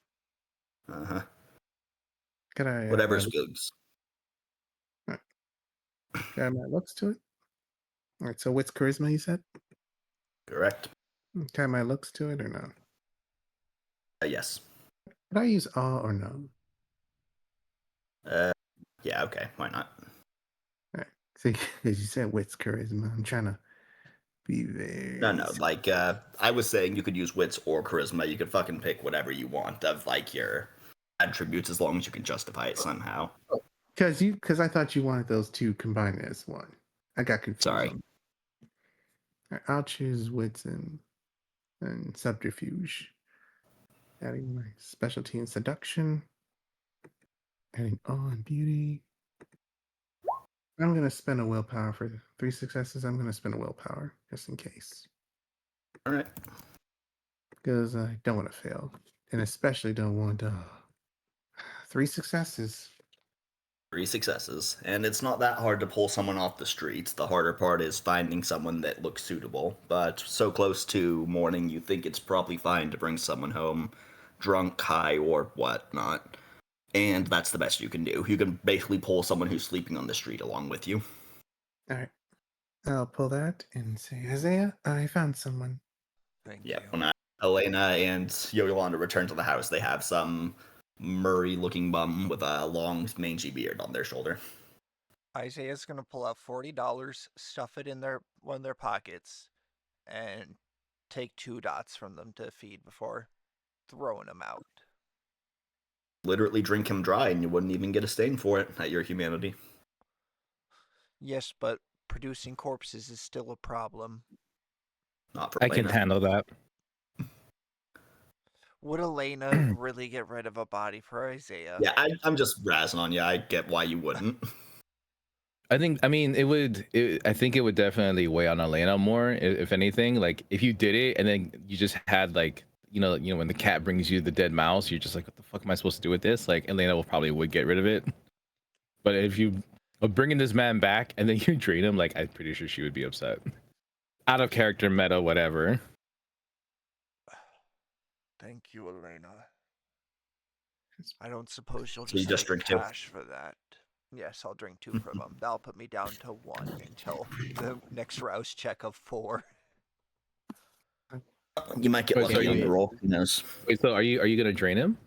Could I? Whatever's good. Can I add my looks to it? All right. So what's charisma? You said. Correct. Can I add my looks to it or no? Yes. Could I use awe or no? Yeah. Okay. Why not? All right. See, as you said, wits charisma. I'm trying to be very. No. Like I was saying, you could use wits or charisma. You could fucking pick whatever you want of like your attributes, as long as you can justify it somehow. Because I thought you wanted those two combined as one. I got confused. Sorry. All right, I'll choose wits and subterfuge. Adding my specialty in seduction. Adding awe and beauty. I'm going to spend a willpower for 3 successes. I'm going to spend a willpower just in case. All right. Because I don't want to fail. And especially don't want 3 successes. 3 successes. And it's not that hard to pull someone off the streets. The harder part is finding someone that looks suitable. But so close to morning, you think it's probably fine to bring someone home drunk, high, or whatnot. And that's the best you can do. You can basically pull someone who's sleeping on the street along with you. All right. I'll pull that and say, Isaiah, I found someone. Thank you. When Elena and Yolanda return to the house, they have some Murray-looking bum with a long, mangy beard on their shoulder. Isaiah's gonna pull out $40, stuff it in one of their pockets, and take 2 dots from them to feed before throwing them out. Literally drink him dry, and you wouldn't even get a stain for it at your humanity. Yes, but producing corpses is still a problem. Not for I can handle that. Would Elena really get rid of a body for Isaiah? Yeah, I'm just razzing on you. I get why you wouldn't. I mean, I think it would definitely weigh on Elena more, if anything. Like, if you did it and then you just had like, when the cat brings you the dead mouse, you're just like, what the fuck am I supposed to do with this? Like, Elena would get rid of it. But if you are bringing this man back and then you drain him, like, I'm pretty sure she would be upset. Out of character, meta, whatever. Thank you, Elena. I don't suppose you'll So you just just take drink two? cash for that. Yes, I'll drink 2 from them. That'll put me down to 1 until the next rouse check of 4. You might get Wait, lucky so on you- the roll. Who knows? Wait, so are you gonna drain him?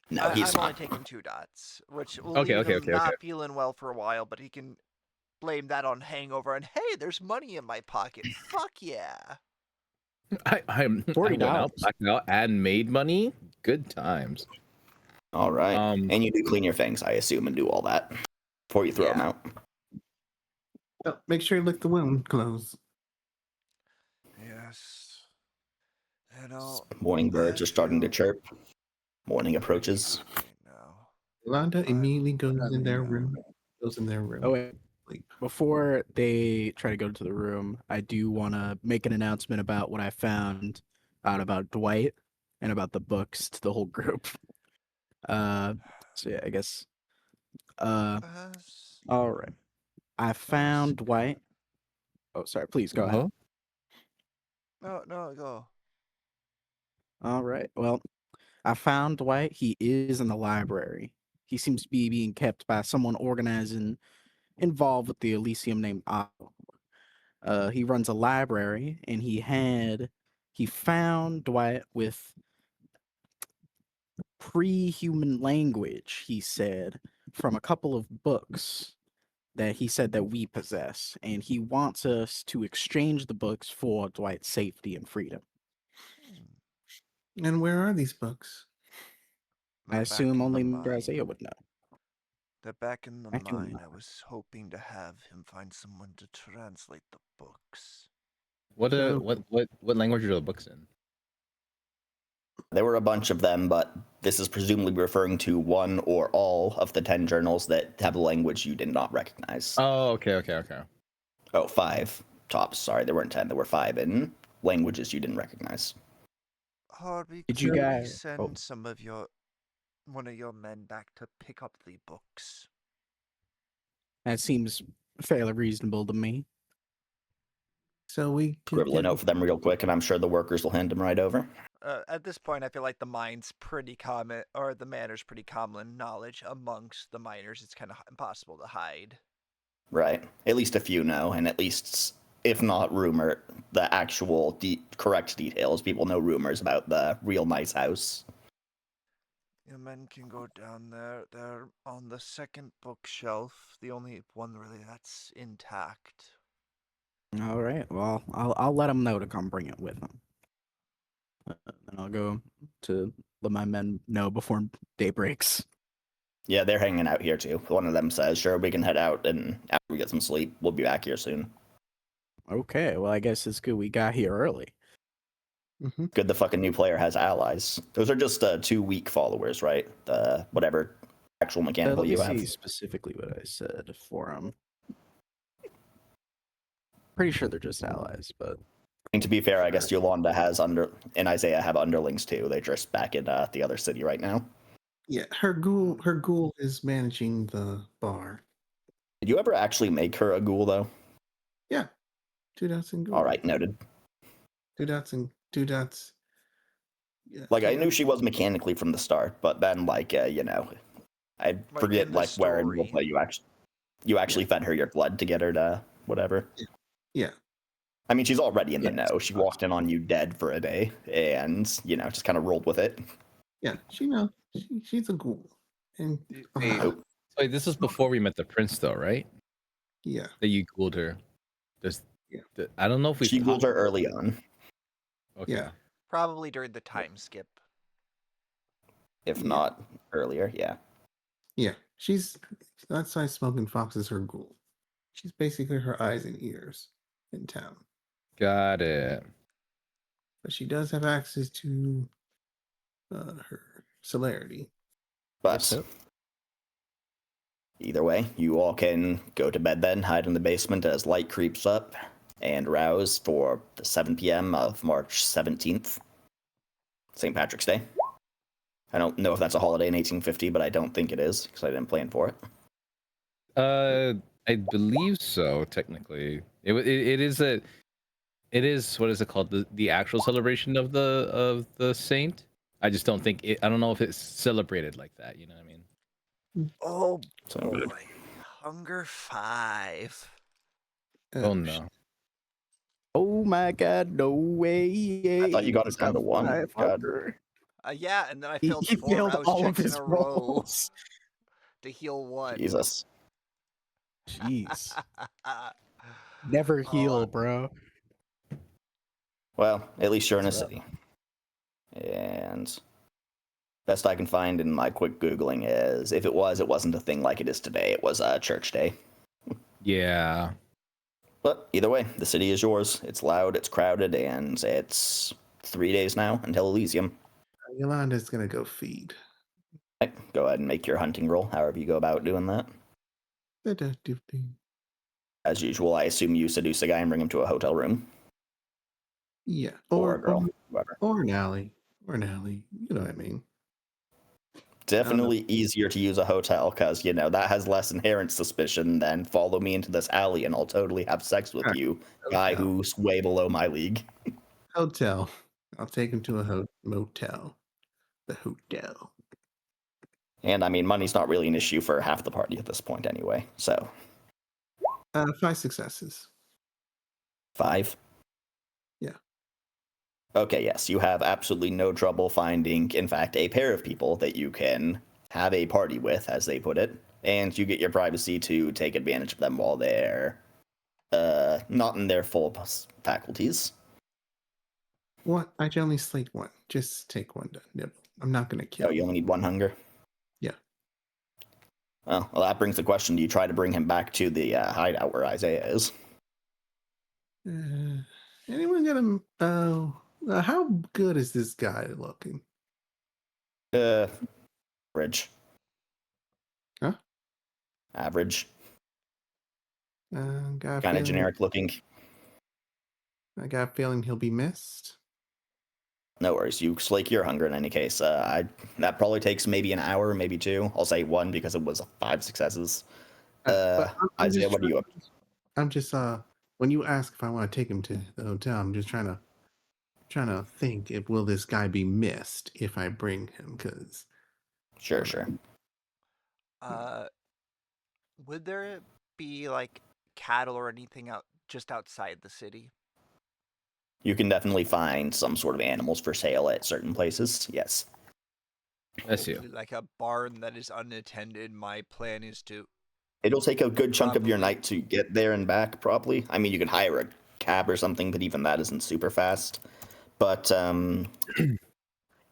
No, he's I'm only not. taking 2 dots, which will Okay, leave okay, him okay, not feeling well for a while, but he can blame that on hangover and, hey, there's money in my pocket. Fuck yeah. I went out, $40. blacked out, and made money. Good times. All right. And you do clean your fangs, I assume, and do all that before you throw them Yeah. out. Oh, make sure you lick the wound close. Yes. You know, Morning birds I are starting to feel chirp. Morning pretty approaches. good right now. Yolanda immediately goes in their Yeah. room. Goes in their room. Oh, wait. Sleep. Before they try to go to the room, I do want to make an announcement about what I found out about Dwight and about the books to the whole group. So yeah, I guess. As All you right. I found ask. Dwight. Oh, sorry. Please go ahead. No, go. All right. Well, I found Dwight. He is in the library. He seems to be being kept by someone organizing involved with the Elysium named Otto. He runs a library, and he found Dwight with pre-human language, he said, from a couple of books that he said that we possess, and he wants us to exchange the books for Dwight's safety and freedom. And where are these books? I They're back assume in only the Mr. mine. Isaiah would know. They're back in the Back in the mine. mine. I was hoping to have him find someone to translate the books. What So- what language are the books in? There were a bunch of them, but this is presumably referring to one or all of the 10 journals that have a language you did not recognize. Oh, okay. Oh, 5 tops. Sorry, there weren't 10. There were 5 in languages you didn't recognize. Harvey, Did could you we guys- send oh. one of your men back to pick up the books? That seems fairly reasonable to me. So we could Scribble a get note for them real quick, and I'm sure the workers will hand them right over. At this point, I feel like the mine's pretty common, or the manor's pretty common knowledge amongst the miners. It's kind of impossible to hide. Right. At least a few know, and at least, if not rumor, the actual correct details. People know rumors about the real nice house. Your men can go down there. They're on the second bookshelf, the only one really that's intact. All right. Well, I'll let him know to come bring it with him. And I'll go to let my men know before day breaks. Yeah, they're hanging out here too. One of them says, sure, we can head out, and after we get some sleep, we'll be back here soon. Okay. Well, I guess it's good we got here early. Good the fucking new player has allies. Those are just 2 weak followers, right? Whatever actual mechanical Let me you see have. specifically what I said for him. Pretty sure they're just allies, but And to be fair, I guess Yolanda has and Isaiah have underlings too. They're just back in the other city right now. Yeah, her ghoul is managing the bar. Did you ever actually make her a ghoul though? Yeah. 2 dots and ghoul. All right, noted. 2 dots and 2 dots. Yeah, Like, 2 I knew dots. she was mechanically from the start, but then, like, I forget, in the like, where in story. roleplay you actually fed her your blood to get her to whatever. Yeah. I mean, she's already in the Yeah, know. She walked in on you dead for a day, and, just kind of rolled with it. Yeah, she knows. She's a ghoul. And Wait, Nope. wait, this was before we met the prince, though, right? yeah. That you ghouled her. Just, Yeah. I don't know if we. She ghouled her early on, Okay. Yeah. Probably during the time skip. if Yeah. not earlier, yeah. Yeah. That's why Smoking Fox is her ghoul. She's basically her eyes and ears in town. Got it. But she does have access to her celerity. But so. either way, you all can go to bed then, hide in the basement as light creeps up, and rouse for the 7 p.m. of March 17th, St. Patrick's Day. I don't know if that's a holiday in 1850, but I don't think it is, because I didn't plan for it. I believe so. Technically, it is what is it called? The actual celebration of the saint. I just don't think it. I don't know if it's celebrated like that. You know what I mean? Oh So boy, good. Hunger 5. Oh no. Oh my god, no way. I thought you got it He's down to 1. 5 God. hunger. Yeah, and then I He, failed he 4 failed rouse all of checks in his a row rolls. to heal 1. Jesus. Jeez. Never Oh, heal, bro. Well, at least you're in a What's up? city. And best I can find in my quick Googling is, if it wasn't a thing like it is today. It was a church day. Yeah. But either way, the city is yours. It's loud, it's crowded, and it's 3 days now until Elysium. Yolanda's gonna go feed. Right, go ahead and make your hunting roll, however you go about doing that. Da-da-do-do. As usual, I assume you seduce a guy and bring him to a hotel room. Yeah, Or a girl, whoever. or an alley, You know what I mean. Definitely easier to use a hotel, because, that has less inherent suspicion than follow me into this alley and I'll totally have sex with you, guy Hotel. who's way below my league. Hotel. I'll take him to a motel. The hotel. And I mean, money's not really an issue for half the party at this point anyway, so 5 successes. 5? Yeah. Okay, yes, you have absolutely no trouble finding, in fact, a pair of people that you can have a party with, as they put it, and you get your privacy to take advantage of them while they're not in their full faculties. What? I can only slate 1. Just take 1 to nibble. I'm not gonna kill Oh, you him. only need 1 hunger? Yeah. Well, that brings the question, do you try to bring him back to the hideout where Isaiah is? Anyone got him? How good is this guy looking? Average. Huh? Average. Got a Kind of feeling- generic looking. I got a feeling he'll be missed. No worries. You slake your hunger in any case. That probably takes maybe an hour, maybe 2. I'll say 1 because it was 5 successes. But I'm Isaiah, just what are you up to? I'm just when you ask if I want to take him to the hotel, I'm just trying to think if will this guy be missed if I bring him, because Sure. would there be like cattle or anything just outside the city? You can definitely find some sort of animals for sale at certain places. Yes. That's you. Like a barn that is unattended. My plan is to It'll take a good chunk of your Probably. night to get there and back, probably. I mean, you could hire a cab or something, but even that isn't super fast. But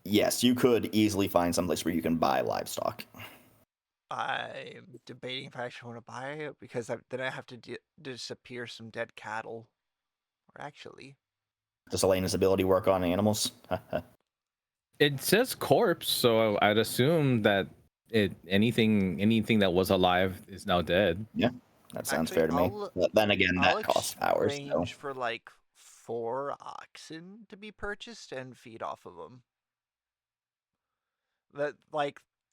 yes, you could easily find someplace where you can buy livestock. I'm debating if I actually want to buy it because then I have to disappear some dead cattle. Or actually, Does Elena's ability work on animals? It says corpse, so I'd assume that anything that was alive is now dead. That sounds Actually, fair to me. But then again, I'll that costs hours. So. exchange for like 4 oxen to be purchased and feed off of them.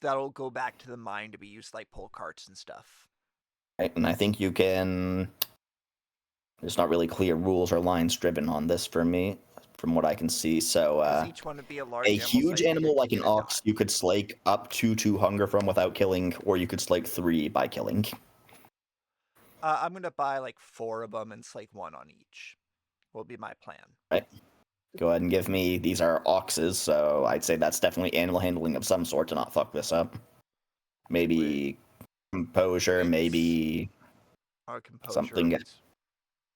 That'll go back to the mine to be used like pull carts and stuff. Right, and I think you can. There's not really clear rules or lines driven on this for me, from what I can see. So, Does each one to be a large a animal, huge so I animal can like an keep it ox, dot. you could slake up to 2 hunger from without killing, or you could slake 3 by killing. I'm gonna buy like 4 of them and slake 1 on each. Will be my plan. Right. Go ahead and give me. These are oxes, so I'd say that's definitely animal handling of some sort to not fuck this up. Maybe composure, Wits. maybe. Or composure. Something- wits.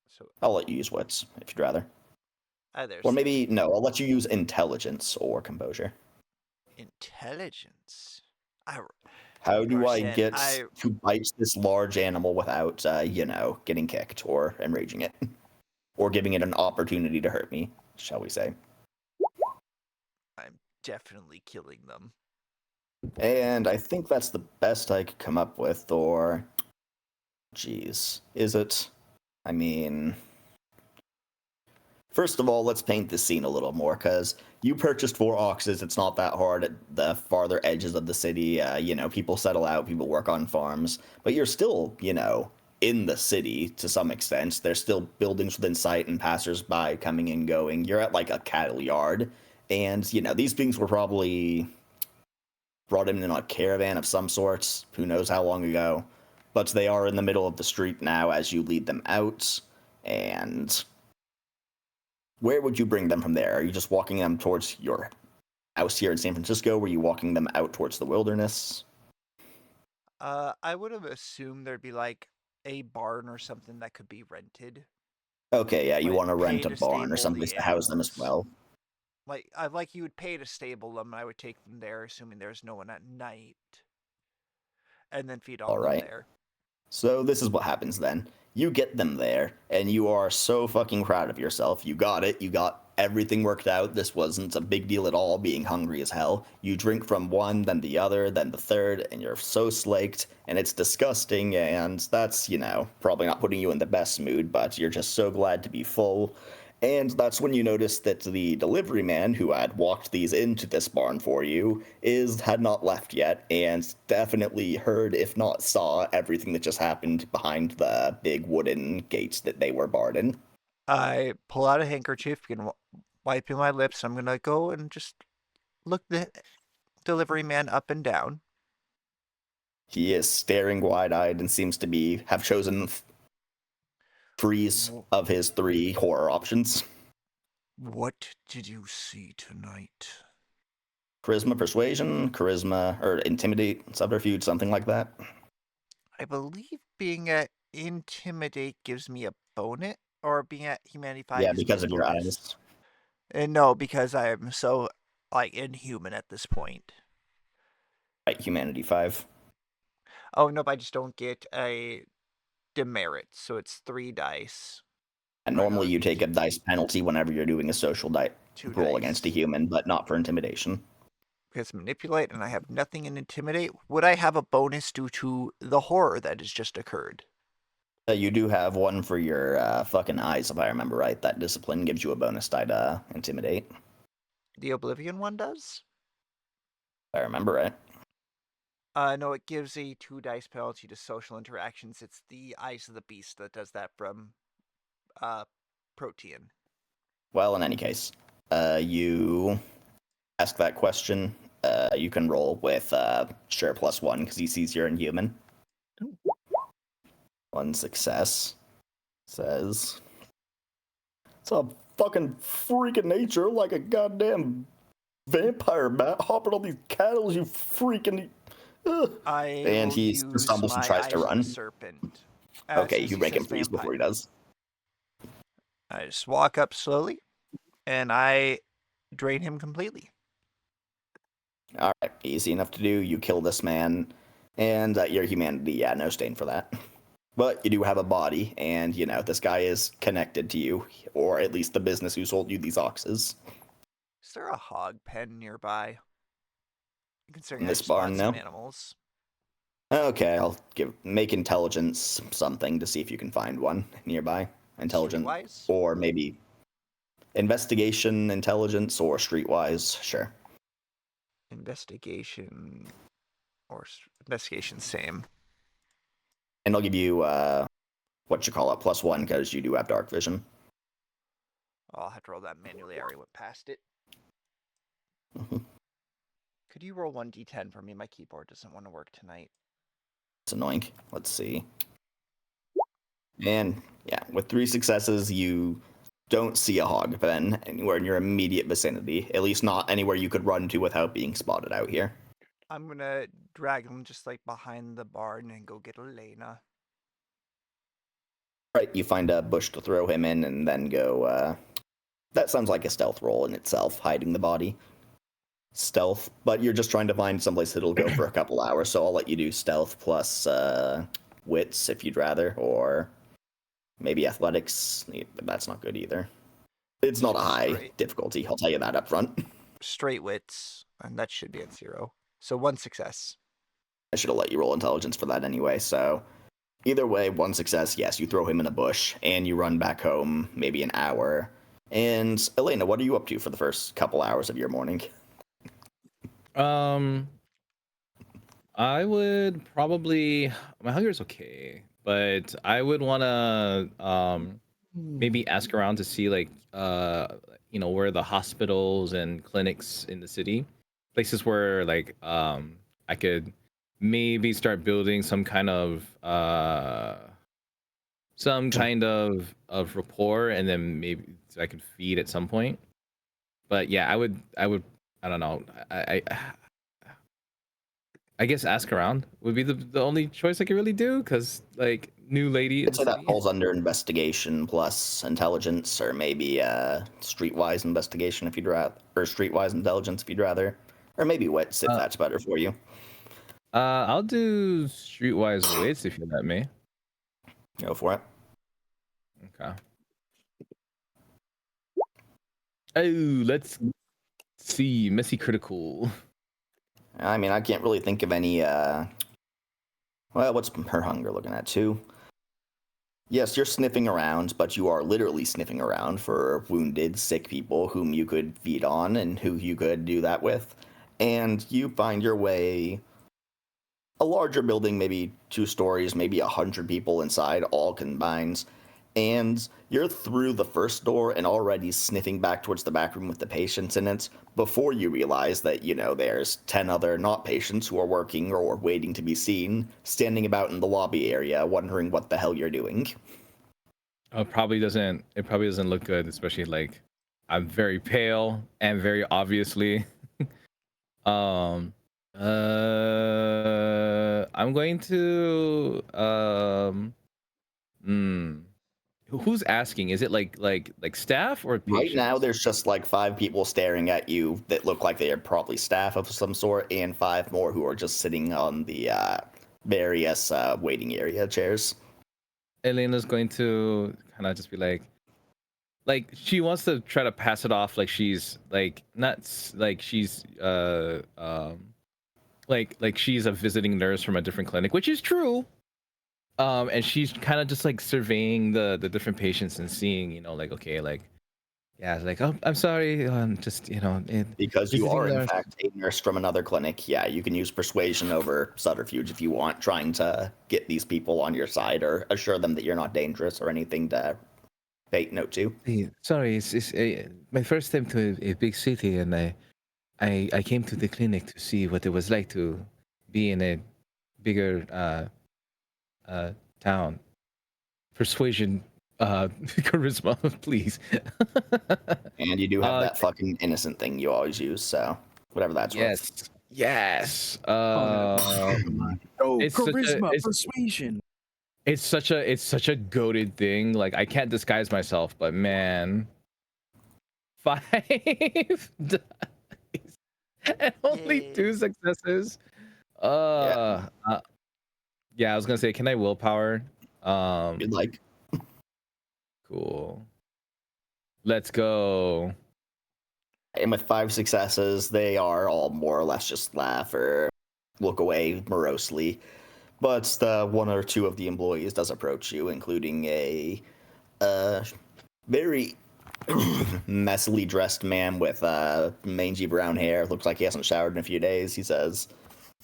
So I'll let you use wits if you'd rather. there's Or maybe, no, I'll let you use intelligence or composure. intelligence. How do I Person, get to bite this large animal without, getting kicked or enraging it? Or giving it an opportunity to hurt me, shall we say. I'm definitely killing them. And I think that's the best I could come up with, or... Jeez. Is it? I mean... First of all, let's paint the scene a little more, because you purchased 4 oxes. It's not that hard at the farther edges of the city. People settle out, people work on farms. But you're still, in the city to some extent. There's still buildings within sight and passersby coming and going. You're at, like, a cattle yard. And, these things were probably brought in a caravan of some sorts. Who knows how long ago. But they are in the middle of the street now as you lead them out. And... where would you bring them from there? Are you just walking them towards your house here in San Francisco? Were you walking them out towards the wilderness? I would have assumed there'd be like a barn or something that could be rented. Okay, yeah, you Like, want to rent pay a to barn or stable someplace the to house them as animals. well. Like you would pay to stable them, and I would take them there, assuming there's no one at night, and then feed All on them right. there. So this is what happens then. You get them there, and you are so fucking proud of yourself. You got it. You got everything worked out. This wasn't a big deal at all, being hungry as hell. You drink from one, then the other, then the third, and you're so slaked, and it's disgusting, and that's, probably not putting you in the best mood, but you're just so glad to be full. And that's when you notice that the delivery man who had walked these into this barn for you had not left yet, and definitely heard, if not saw, everything that just happened behind the big wooden gates that they were barred in. I pull out a handkerchief and wiping my lips. I'm gonna go and just look the delivery man up and down. He is staring wide-eyed and seems to have chosen freeze of his 3 horror options. What did you see tonight? Charisma, persuasion, charisma, or intimidate, subterfuge, something like that. I believe being at intimidate gives me a bonus, or being at humanity 5 Yeah, gives because me a of your bonus. eyes. And no, because I am so inhuman at this point. Right, humanity 5. Oh no, but I just don't get a demerit, so it's 3 dice. And normally you take a dice penalty whenever you're doing a social roll against a human, but not for intimidation. Because manipulate, and I have nothing in intimidate. Would I have a bonus due to the horror that has just occurred? You do have one for your fucking eyes, if I remember right. That discipline gives you a bonus die to intimidate. The Oblivion one does? If I remember right. No, it gives a 2 dice penalty to social interactions. It's the Eyes of the Beast that does that from Protean. Well, in any case, you ask that question. You can roll with sure +1 because he sees you're inhuman. 1 success. Says it's a fucking freak of nature, like a goddamn vampire bat hopping on these cattle, you freaking. And he stumbles and tries to run. Serpent. Okay, you make him freeze before he does. I just walk up slowly, and I drain him completely. All right, easy enough to do. You kill this man, and your humanity, yeah, no stain for that. But you do have a body, and, this guy is connected to you, or at least the business who sold you these oxes. Is there a hog pen nearby? Considering in this barn, no? Animals. Okay, I'll make intelligence something to see if you can find one nearby. Intelligent, Streetwise? or maybe investigation, intelligence, or streetwise. Sure. Investigation, or investigation, same. And I'll give you +1 because you do have dark vision. I'll have to roll that manually. I already went past it. Mm-hmm. Could you roll 1d10 for me? My keyboard doesn't want to work tonight. It's annoying. Let's see. And yeah, with 3 successes, you don't see a hog pen anywhere in your immediate vicinity. At least not anywhere you could run to without being spotted out here. I'm gonna drag him just behind the barn and go get Elena. Right, you find a bush to throw him in and then go, that sounds like a stealth roll in itself, hiding the body. Stealth, but you're just trying to find someplace that'll go for a couple hours, so I'll let you do stealth plus wits if you'd rather, or maybe athletics. That's not good either. It's not a high difficulty, I'll tell you that up front. straight wits, and that should be at 0. So 1 success. I should have let you roll intelligence for that anyway, so either way, 1 success, yes, you throw him in a bush, and you run back home, maybe an hour. And Elena, what are you up to for the first couple hours of your morning? I would probably, my hunger's okay, but I would want to maybe ask around to see like where the hospitals and clinics in the city, places where like I could maybe start building some kind of rapport, and then maybe I could feed at some point. But yeah, I don't know. I guess ask around would be the only choice I could really do, because like new lady in I'd the say that city. falls under investigation plus intelligence, or maybe streetwise investigation if you'd rather, or streetwise intelligence if you'd rather, or maybe wits if that's better for you. I'll do streetwise wits if you let me. Go for it. Okay. Oh, let's see. Messy critical. I mean, I can't really think of any. Well, what's her hunger looking at? 2. Yes, you're sniffing around, but you are literally sniffing around for wounded, sick people whom you could feed on and who you could do that with. And you find your way a larger building, maybe 2 stories, maybe 100 people inside, all combined. And you're through the first door and already sniffing back towards the back room with the patients in it before you realize that, there's 10 other not patients who are working or waiting to be seen, standing about in the lobby area, wondering what the hell you're doing. It probably doesn't look good, especially like I'm very pale and very obviously. I'm going to who's asking? Is it like staff or patients? Right now, there's just like 5 people staring at you that look like they are probably staff of some sort, and 5 more who are just sitting on the various waiting area chairs. Elena's going to kind of just be like she wants to try to pass it off like she's like not like she's like she's a visiting nurse from a different clinic, which is true. And she's kind of just like surveying the different patients and seeing, like, okay, like, yeah, it's like, oh, I'm sorry, just Because you are, in nurse. fact, a nurse from another clinic, yeah, you can use persuasion over subterfuge if you want, trying to get these people on your side or assure them that you're not dangerous or anything to take note to. Hey, sorry, it's my first time to a big city, and I came to the clinic to see what it was like to be in a bigger town. Persuasion, charisma, please. And you do have that fucking innocent thing you always use, so whatever that's worth. Yes. It's charisma, persuasion. It's such a goated thing. Like, I can't disguise myself, but man, 5 dice and only 2 successes. Yeah, I was gonna say, can I willpower? You'd like. Cool. Let's go. And with 5 successes, they are all more or less just laugh or look away morosely. But the 1 or 2 of the employees does approach you, including a very messily dressed man with mangy brown hair. Looks like he hasn't showered in a few days. He says,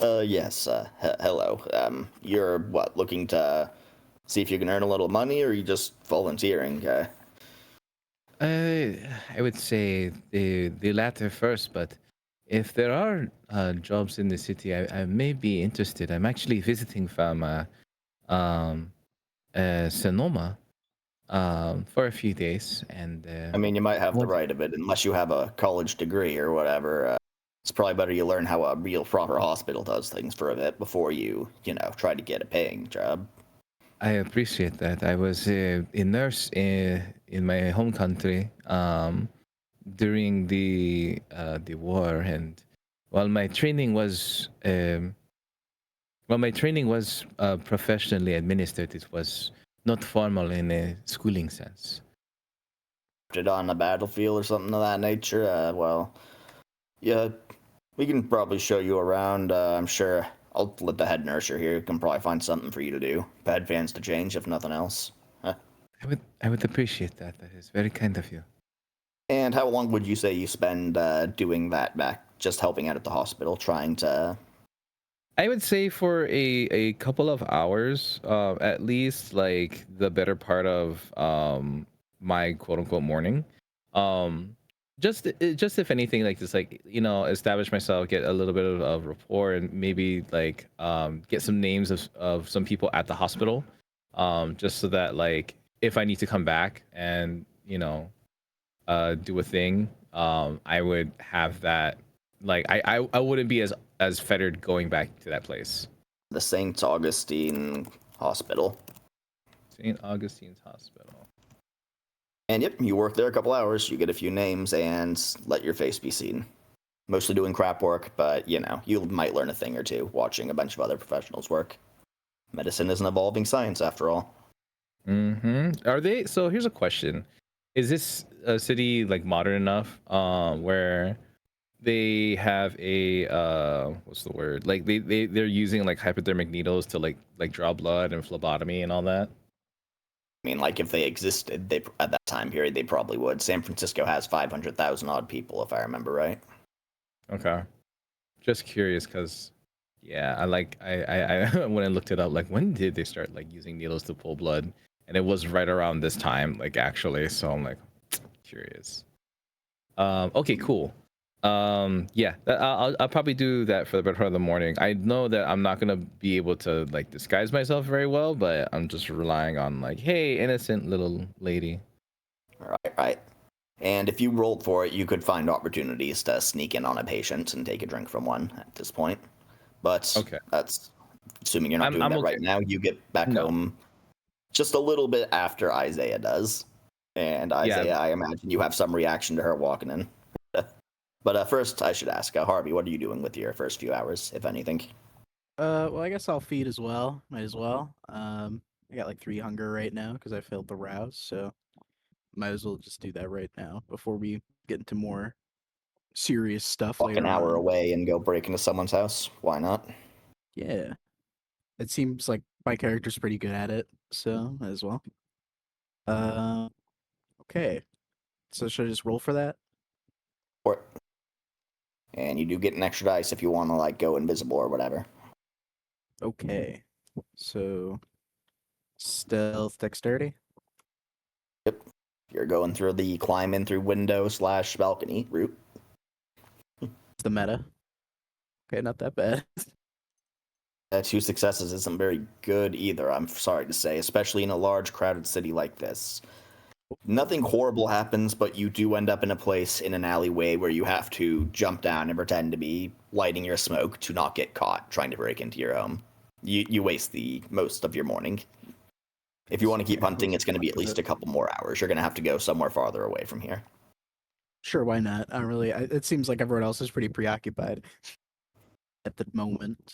yes, hello. You're, looking to see if you can earn a little money, or are you just volunteering? I would say the latter first, but if there are jobs in the city, I may be interested. I'm actually visiting from Sonoma for a few days, and I mean, you might have the right of it, unless you have a college degree or whatever. It's probably better you learn how a real proper hospital does things for a bit before you try to get a paying job. I appreciate that. I was a nurse in my home country during the war, and while my training was professionally administered, it was not formal in a schooling sense. On a battlefield or something of that nature. Well, Yeah, we can probably show you around. I'm sure I'll let the head nurse here can probably find something for you to do. Bed fans to change, if nothing else. Huh. I would appreciate that. That is very kind of you. And how long would you say you spend doing that back, just helping out at the hospital, trying to... I would say for a couple of hours, at least like the better part of my quote unquote morning. Um, just if anything, like just like establish myself, get a little bit of rapport, and maybe like get some names of some people at the hospital, just so that like if I need to come back and do a thing, I would have that. Like I wouldn't be as fettered going back to that place. the St. Augustine Hospital. St. Augustine's Hospital. And yep, you work there a couple hours, you get a few names, and let your face be seen. Mostly doing crap work, but, you might learn a thing or two watching a bunch of other professionals work. Medicine is an evolving science, after all. Are they? So here's a question: is this a city like modern enough, where they have a what's the word? Like they're using like hypodermic needles to like draw blood and phlebotomy and all that? I mean, like, if they existed at that time period, they probably would. San Francisco has 500,000 odd people, if I remember right. Okay, just curious because yeah, I when I looked it up, like when did they start like using needles to pull blood? And it was right around this time, like actually. So I'm like curious. Okay, cool. Yeah, I'll probably do that for the better part of the morning. I know that I'm not gonna be able to like disguise myself very well, but I'm just relying on like, hey, innocent little lady. Right. And if you rolled for it, you could find opportunities to sneak in on a patient and take a drink from one at this point. But Okay. that's assuming you're not doing I'm that okay. right now. You get back No. home just a little bit after Isaiah does. And Isaiah, Yeah. I imagine you have some reaction to her walking in. But first, I should ask, Harvey, what are you doing with your first few hours, if anything? Well, I guess I'll feed as well. Might as well. I got like 3 hunger right now because I failed the rouse, so might as well just do that right now before we get into more serious stuff Walk later an hour on. away and go break into someone's house. Why not? Yeah, it seems like my character's pretty good at it, so might as well. Uh, okay. So should I just roll for that? Or, and you do get an extra dice if you want to like go invisible or whatever. Okay. So stealth dexterity. Yep. You're going through the climb in through window / balcony route. It's the meta. Okay, not that bad. 2 successes isn't very good either, I'm sorry to say, especially in a large, crowded city like this. Nothing horrible happens, but you do end up in a place in an alleyway where you have to jump down and pretend to be lighting your smoke to not get caught trying to break into your home. You waste the most of your morning. If you want to keep Okay, hunting, it's going to be at least a couple more hours. You're going to have to go somewhere farther away from here. Sure, why not? I don't really. It seems like everyone else is pretty preoccupied at the moment.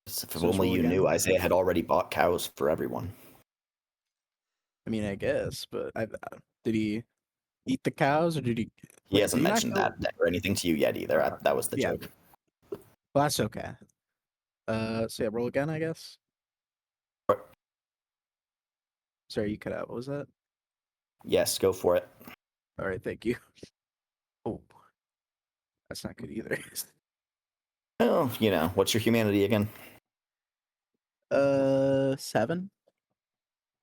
If So only roll you again. knew, Isaiah had already bought cows for everyone. I mean, I guess, but did he eat the cows or did he? He Wait, hasn't did he not mentioned kill- that or anything to you yet either. Oh, That was the yeah. joke. Well, that's okay. So yeah, roll again, I guess. Sorry, you cut out. What was that? Yes, go for it. All right, thank you. Oh, that's not good either. Oh, what's your humanity again? 7.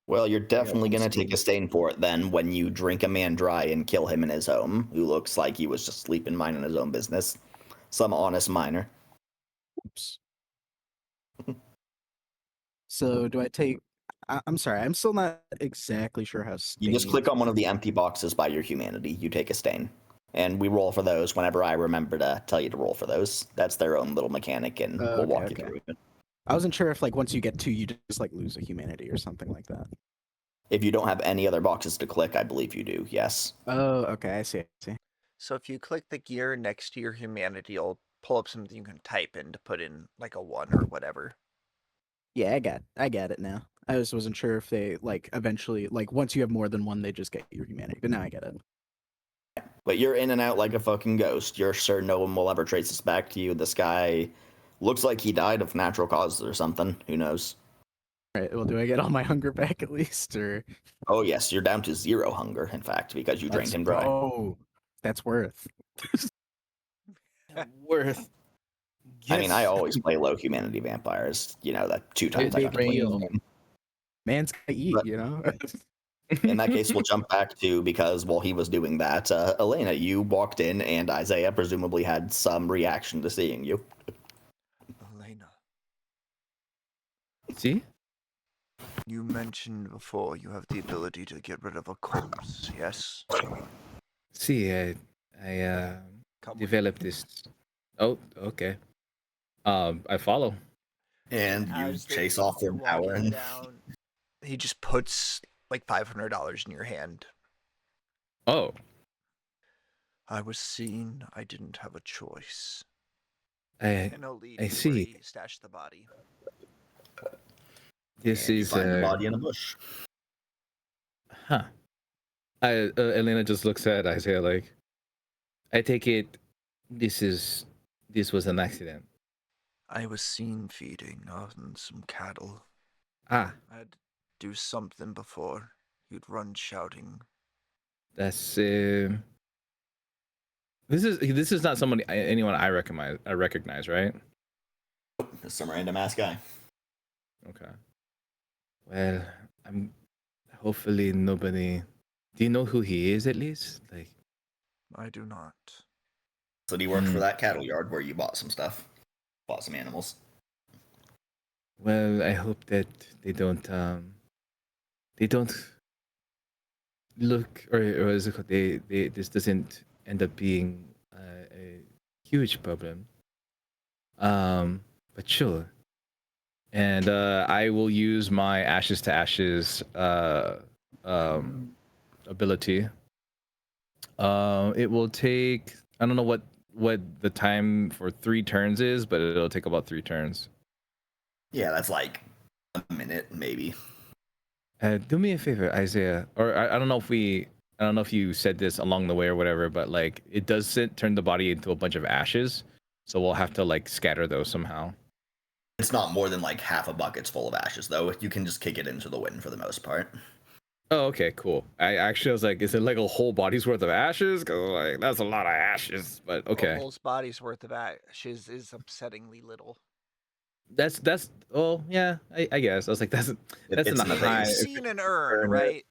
Well, you're got definitely one going to take stain. a stain for it then when you drink a man dry and kill him in his home, who looks like he was just sleeping minding his own business. Some honest miner. Oops. So do I take? I'm sorry, I'm still not exactly sure how. You just click stains on one of work. the empty boxes by your humanity. You take a stain. And we roll for those whenever I remember to tell you to roll for those. That's their own little mechanic, and we'll walk you through it. I wasn't sure if like once you get 2, you just like lose a humanity or something like that. If you don't have any other boxes to click, I believe you do, yes. Oh, okay, I see. So if you click the gear next to your humanity, it'll pull up something you can type in to put in like a 1 or whatever. Yeah, I got it now. I just wasn't sure if they like eventually like once you have more than one, they just get your humanity. But now I get it. But you're in and out like a fucking ghost. You're sure no one will ever trace this back to you. This guy looks like he died of natural causes or something. Who knows? All right. Well, do I get all my hunger back at least, or Oh, yes, you're down to 0 hunger, in fact, because you drained him dry. Oh, that's worth. Worth. I mean, I Yes. always play low humanity vampires. You know, that 2 times I Big got to play deal. the game. Man's gotta eat, But- you know. In that case, we'll jump back to, because while he was doing that, Elena, you walked in, and Isaiah presumably had some reaction to seeing you. Elena, See? you mentioned before you have the ability to get rid of a corpse, yes? See, I Come with developed me. this. Oh, okay. I follow. And you As chase you're off their power. walking And down, he just puts like $500 in your hand. Oh, I was seen. I didn't have a choice. I And he'll lead I you see. where he stashed the body. This and you is find the body in a bush. huh. Elena just looks at Isaiah like, I take it this was an accident. I was seen feeding on some cattle. Ah, I had to do something before you'd run shouting. that's this is not anyone I recognize, right? Just some random ass guy. Okay. Well, I'm hopefully nobody. Do you know who he is at least? Like, I do not. So he worked for that cattle yard where you bought some stuff. Bought some animals. well, I hope that they don't look or is it called? They this doesn't end up being a huge problem. But sure. And I will use my ashes to ashes ability. It will take, I don't know what the time for 3 turns is, but it'll take about 3 turns. Yeah, that's like a minute, maybe. Do me a favor, Isaiah, or I don't know if you said this along the way or whatever, but like it does turn the body into a bunch of ashes, so we'll have to like scatter those somehow. It's not more than like half a bucket's full of ashes, though. You can just kick it into the wind for the most part. Oh, okay, cool. I was like, is it like a whole body's worth of ashes? Because like that's a lot of ashes. But okay, A whole body's worth of ashes is upsettingly little. that's oh yeah, I guess I was like that's It's not in a high. You've vase. seen an urn, right?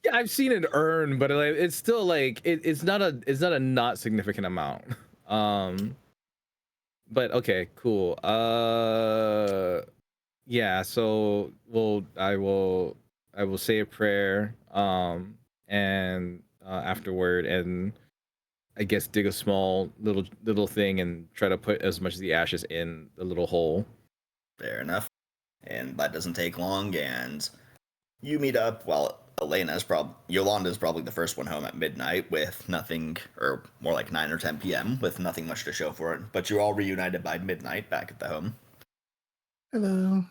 Yeah, I've seen an urn, but like, it's still like it's not a not significant amount. But okay, cool. Yeah. So I will say a prayer. And afterward, and I guess dig a small little thing and try to put as much of the ashes in the little hole. Fair enough. And that doesn't take long, and you meet up. Well, Yolanda's probably the first one home at midnight with nothing, or more like 9 or 10 p.m. with nothing much to show for it. But you're all reunited by midnight back at the home. Hello.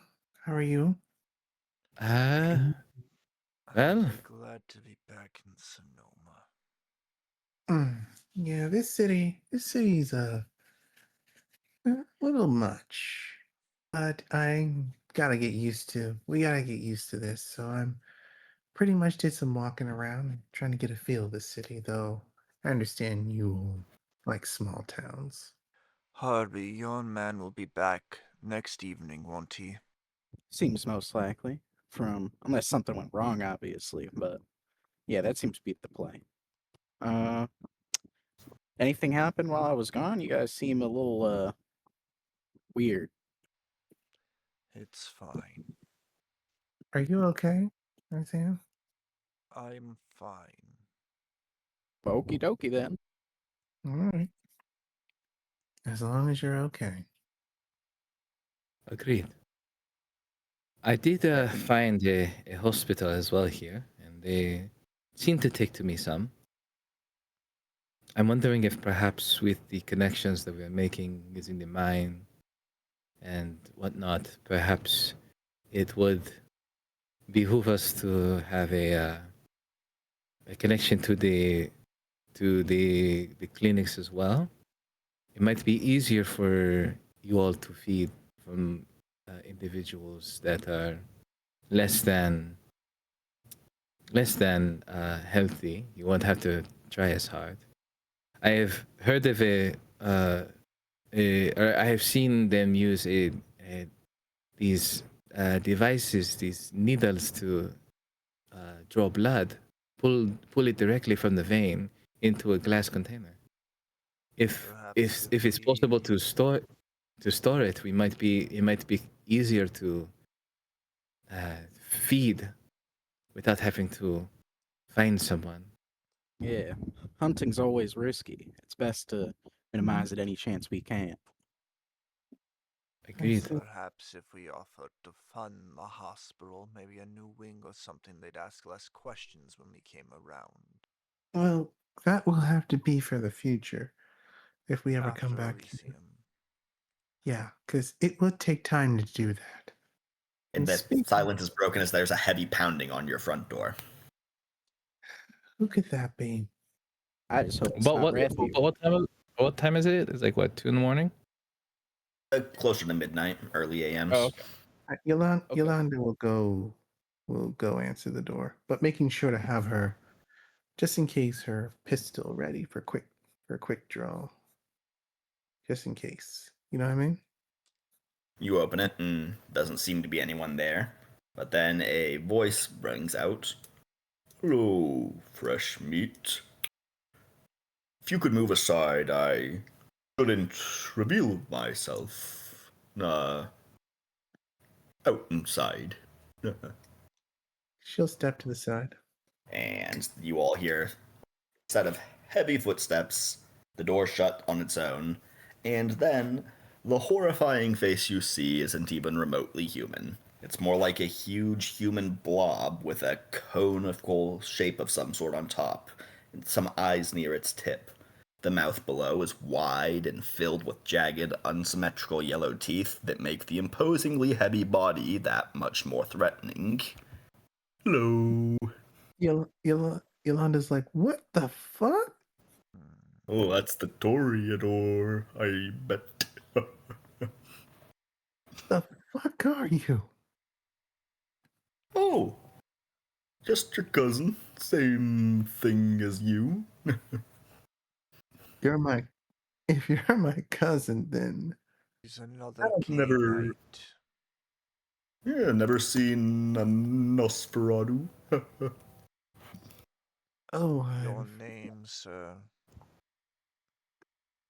How are you? Well, I'm glad to be back in Sonoma. Yeah, this city's a little much. But we gotta get used to this. So I'm pretty much did some walking around, trying to get a feel of the city, though I understand you like small towns. Harvey, your man will be back next evening, won't he? Seems most likely. From unless something went wrong, obviously. But yeah, that seems to be the play. Anything happened while I was gone? You guys seem a little weird. It's fine. Are you okay, Isaiah? I'm fine. Okie dokie then. All right. As long as you're okay. agreed. I did find a hospital as well here, and they seem to take to me some. I'm wondering if perhaps with the connections that we're making using the mine and whatnot, perhaps it would behoove us to have a connection to the to the clinics as well, it might be easier for you all to feed from individuals that are less than healthy. You won't have to try as hard. I have heard of or I have seen them use these devices, these needles to draw blood, pull it directly from the vein into a glass container. Perhaps If it's possible to store it, it might be easier to feed without having to find someone. Yeah, hunting's always risky. It's best to minimize it any chance we can. Agreed. see. Perhaps if we offered to fund the hospital, maybe a new wing or something, they'd ask less questions when we came around. Well, that will have to be for the future if we ever come After back. Elysium. Yeah, because it would take time to do that. And the speaking- silence is broken as there's a heavy pounding on your front door. Who could that be? I just hope it's But not Rafi. what time is it? It's like what, 2 in the morning? Closer to midnight, early AMs. Oh, okay. Okay. Yolanda will go answer the door, but making sure to have her, just in case, her pistol ready for a quick draw. Just in case. You know what I mean? You open it, and doesn't seem to be anyone there. But then a voice rings out. Hello, fresh meat. If you could move aside, I couldn't reveal myself. Outside. She'll step to the side. And you all hear a set of heavy footsteps, the door shut on its own, and then the horrifying face you see isn't even remotely human. It's more like a huge human blob with a conical shape of some sort on top, and some eyes near its tip. The mouth below is wide and filled with jagged, unsymmetrical yellow teeth that make the imposingly heavy body that much more threatening. Hello. Yolanda's like, what the fuck? Oh, that's the Toreador, I bet. The fuck are you? Oh, just your cousin. Same thing as you. If you're my cousin, then He's another I've gay never- knight. Yeah, never seen a Nosferatu. oh, Your name, sir.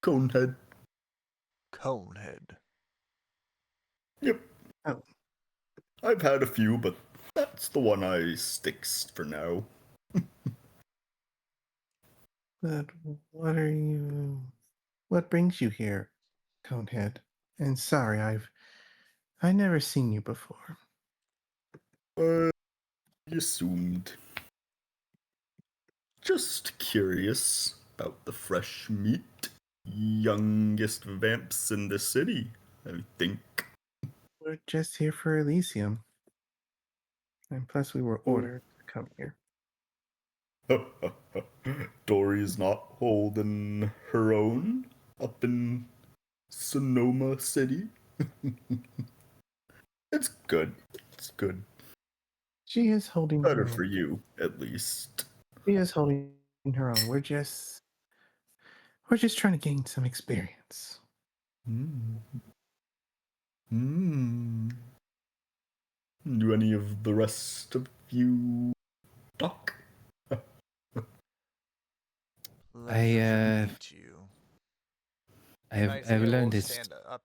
Conehead. Conehead. Yep. Oh. I've had a few, but that's the one I sticks for now. but what are you? What brings you here, Conehead? And sorry, I never seen you before. I assumed. Just curious about the fresh meat. Youngest vamps in the city, I think. We're just here for Elysium, and plus we were ordered to come here. Dory's not holding her own up in Sonoma City. It's good. It's good. She is holding Better her for own. you, at least. She is holding her own. We're just trying to gain some experience. Do any of the rest of you talk? Pleasure to meet you. I've Isaiah learned will it's stand up.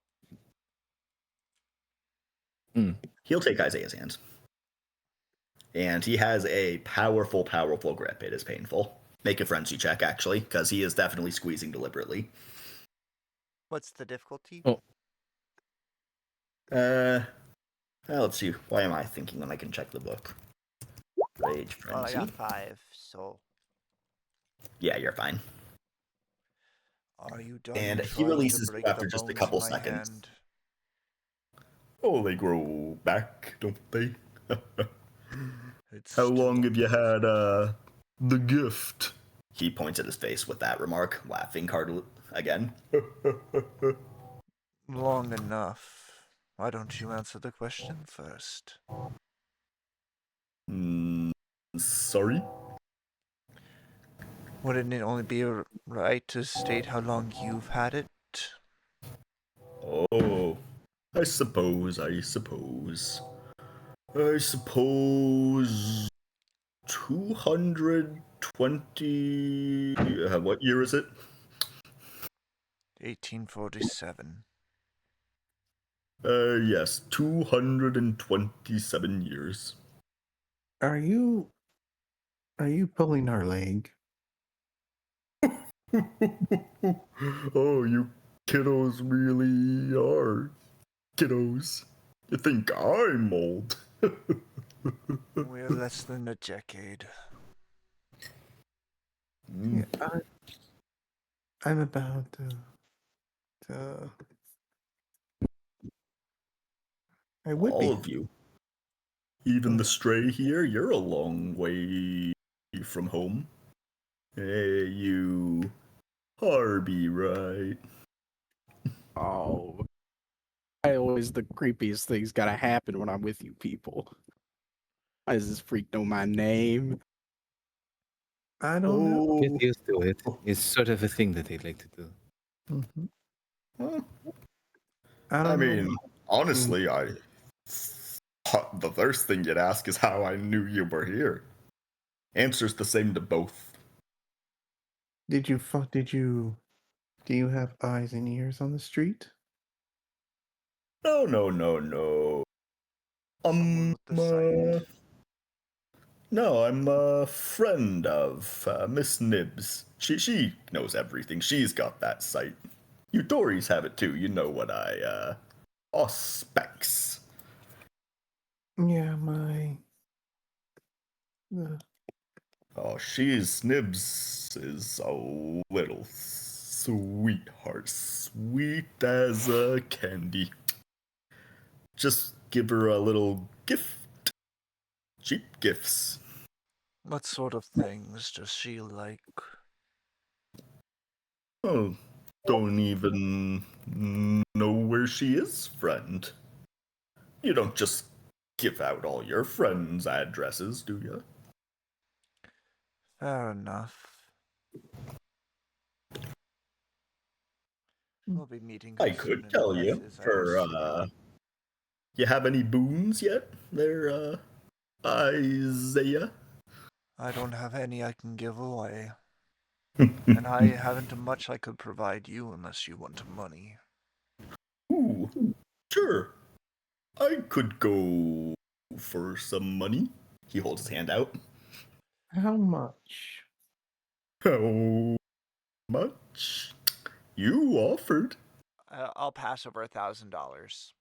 He'll take Isaiah's hand. And he has a powerful, powerful grip. It is painful. Make a frenzy check, actually, because he is definitely squeezing deliberately. What's the difficulty? Oh. Let's see. Why am I thinking when I can check the book? Rage Well, I frenzy. got 5, so. Yeah, you're fine. Are you done And he trying to releases you break after the just a bones couple in my seconds. hand? Oh, they grow back, don't they? It's How still long have you had unpleasant. the gift He points at his face with that remark, laughing heartily again. Long enough. Why don't you answer the question first? Sorry? Wouldn't it only be right to state how long you've had it? Oh, I suppose. 220. What year is it? 1847. Yes, 227 years. Are you pulling our leg? Oh, you kiddos really are kiddos. You think I'm old? We're less than a decade. Yeah, I'm about I would All be. of you. Even the stray here, you're a long way from home. Hey, you. Harvey, right? Oh, I always the creepiest things gotta happen when I'm with you people. Why does this freak know my name? I don't know. Get used to it. It's sort of a thing that they like to do. Mm-hmm. Well, I I don't know. mean, honestly, the first thing you'd ask is how I knew you were here. Answer's the same to both. Did you do you have eyes and ears on the street? No, no, no, no. Someone with the sight. No, I'm a friend of Miss Nibs. She knows everything. She's got that sight. You Dories have it too. You know what I specs. Yeah, my Oh, Nibs is a little sweetheart, sweet as a candy. Just give her a little gift. Cheap gifts. What sort of things does she like? Oh, don't even know where she is, friend. You don't just give out all your friends' addresses, do you? Fair enough. We'll be meeting her I soon could tell enough, you as I for assume. you have any boons yet? There, Isaiah. I don't have any I can give away. And I haven't much I could provide you unless you want money. Ooh, sure. I could go for some money. He holds his hand out. how much? How much? You offered. I'll pass over $1,000.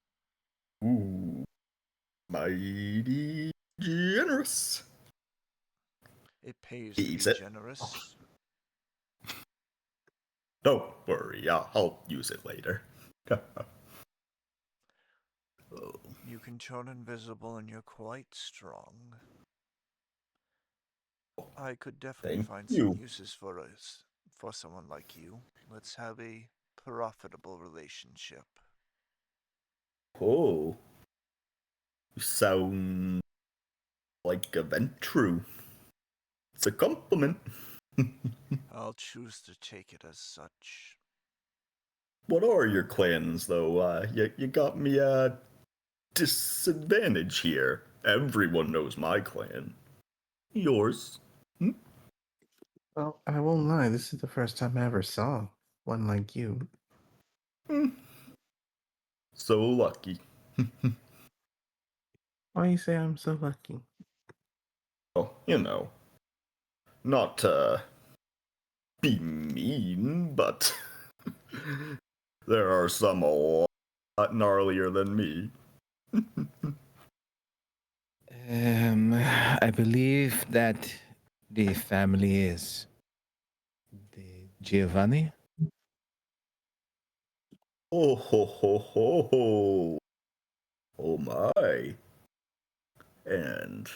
Ooh, mighty generous. It pays He to eats be it. generous. Don't worry, I'll use it later. Oh, You can turn invisible and you're quite strong. I could definitely thank find some you. uses for us, for someone like you. Let's have a profitable relationship. Oh, you sound like a Ventru. It's a compliment. I'll choose to take it as such. What are your clans, though? You got me a disadvantage here. Everyone knows my clan. Yours? Well, I won't lie. This is the first time I ever saw one like you. So lucky. Why you say I'm so lucky? Oh, you know, not to be mean, but there are some a lot gnarlier than me. I believe that the family is the Giovanni. Oh ho ho ho ho! Oh my! And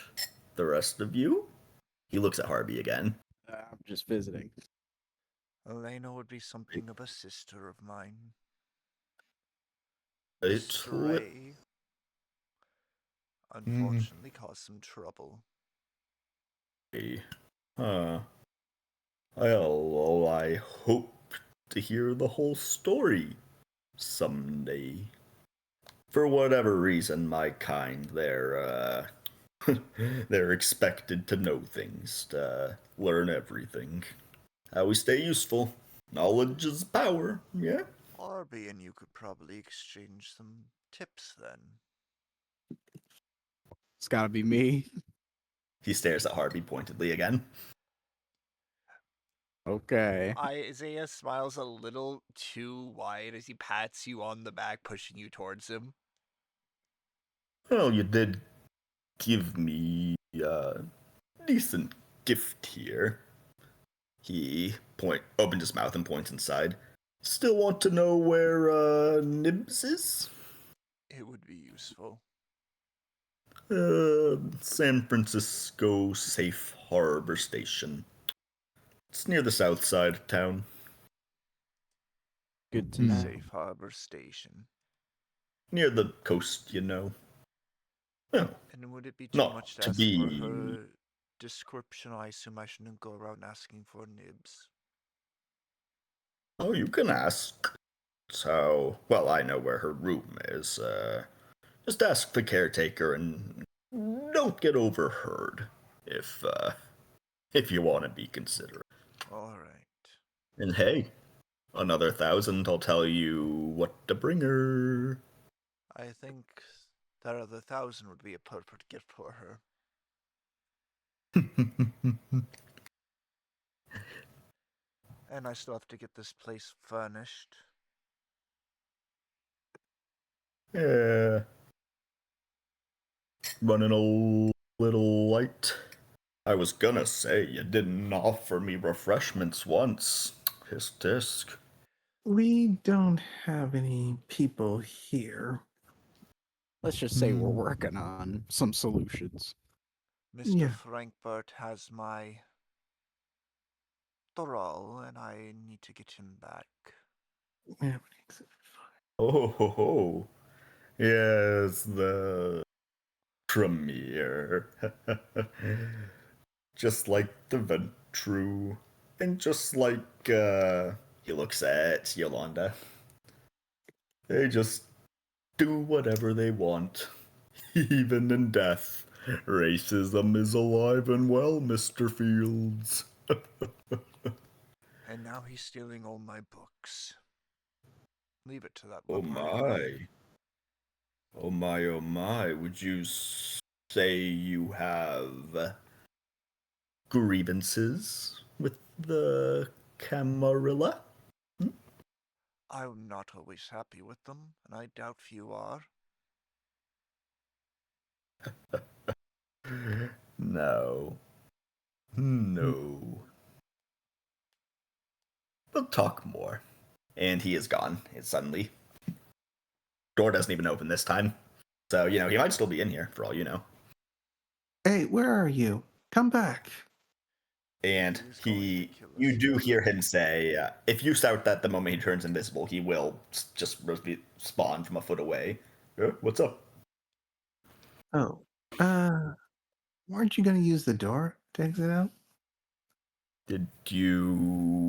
the rest of you? He looks at Harvey again. I'm just visiting. Elena would be something of a sister of mine. It's Stray unfortunately caused some trouble. Huh. Well, I hope to hear the whole story someday. For whatever reason, my kind, they're expected to know things, to learn everything. How we stay useful. Knowledge is power, yeah? Arby and you could probably exchange some tips then. It's gotta be me. He stares at Harvey pointedly again. Okay. Isaiah smiles a little too wide as he pats you on the back, pushing you towards him. Well, you did give me a decent gift here. He opens his mouth and points inside. Still want to know where Nibs is? It would be useful. San Francisco Safe Harbor Station. It's near the south side of town. Good to know. Safe Harbor Station. Near the coast, you know. Well, And would it be too not much to to ask for be. her description? I assume I shouldn't go around asking for Nibs. Oh, you can ask. So, well, I know where her room is. Just ask the caretaker and don't get overheard if you want to be considerate. All right. And hey, another 1,000, I'll tell you what to bring her. I think that other 1,000 would be a perfect gift for her. And I still have to get this place furnished. Yeah. Running a little light. I was gonna say you didn't offer me refreshments once. Tisk tisk. We don't have any people here. Let's just say we're working on some solutions. Mr. Yeah. Frankbert has my thrall, and I need to get him back. Yeah. Oh ho ho. Yes, the premier. Just like the Ventru. And just like, he looks at Yolanda. They just do whatever they want. Even in death. Racism is alive and well, Mr. Fields. And now he's stealing all my books. Leave it to that Oh barbarian. my. Oh my, oh my. Would you say you have grievances with the Camarilla? I'm not always happy with them, and I doubt few are. No. No. We'll talk more. And he is gone. It's suddenly. Door doesn't even open this time. So, he might still be in here, for all you know. Hey, where are you? Come back. And He is going to kill us you do here. hear him say, if you shout that the moment he turns invisible, he will just spawn from a foot away. What's up? Oh, weren't you going to use the door to exit out? Did you,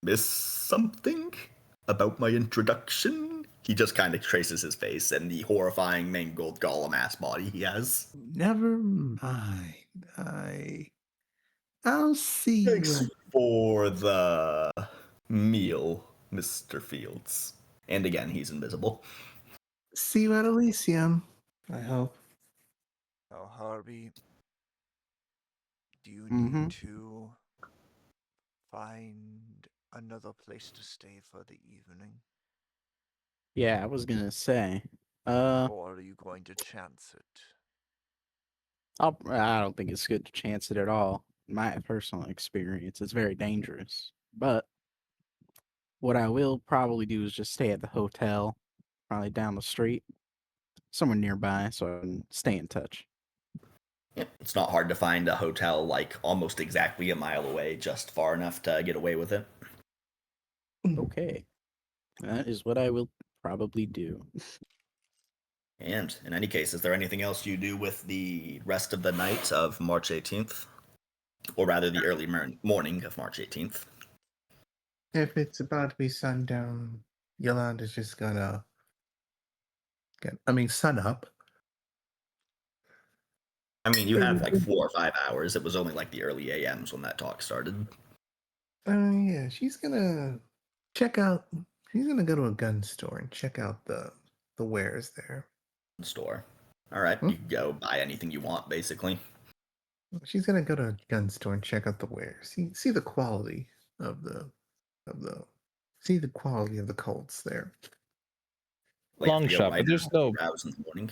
miss something about my introduction? He just kind of traces his face and the horrifying mangled golem ass body he has. Never mind. I'll see you. Thanks for the meal, Mr. Fields. And again, he's invisible. See you at Elysium, I hope. Now, Harvey, do you Mm-hmm. need to find another place to stay for the evening? Yeah, I was gonna say. Or are you going to chance it? I don't think it's good to chance it at all. In my personal experience, it's very dangerous. But what I will probably do is just stay at the hotel, probably down the street, somewhere nearby, so I can stay in touch. Yeah, it's not hard to find a hotel like almost exactly a mile away, just far enough to get away with it. Okay. That is what I will probably do. And in any case, is there anything else you do with the rest of the night of March 18th? Or rather, the early morning of March 18th? If it's about to be sundown, Yolanda's just gonna sun up. I mean, you have like 4 or 5 hours. It was only like the early AMs when that talk started. Yeah, she's gonna check out. She's gonna go to a gun store and check out the wares there. Store. All right, you can go buy anything you want, basically. She's gonna go to a gun store and check out the wares. See the quality of the see the quality of the Colts there. Well, you have Long to go shot, right but there's now, no. 4 hours in the morning.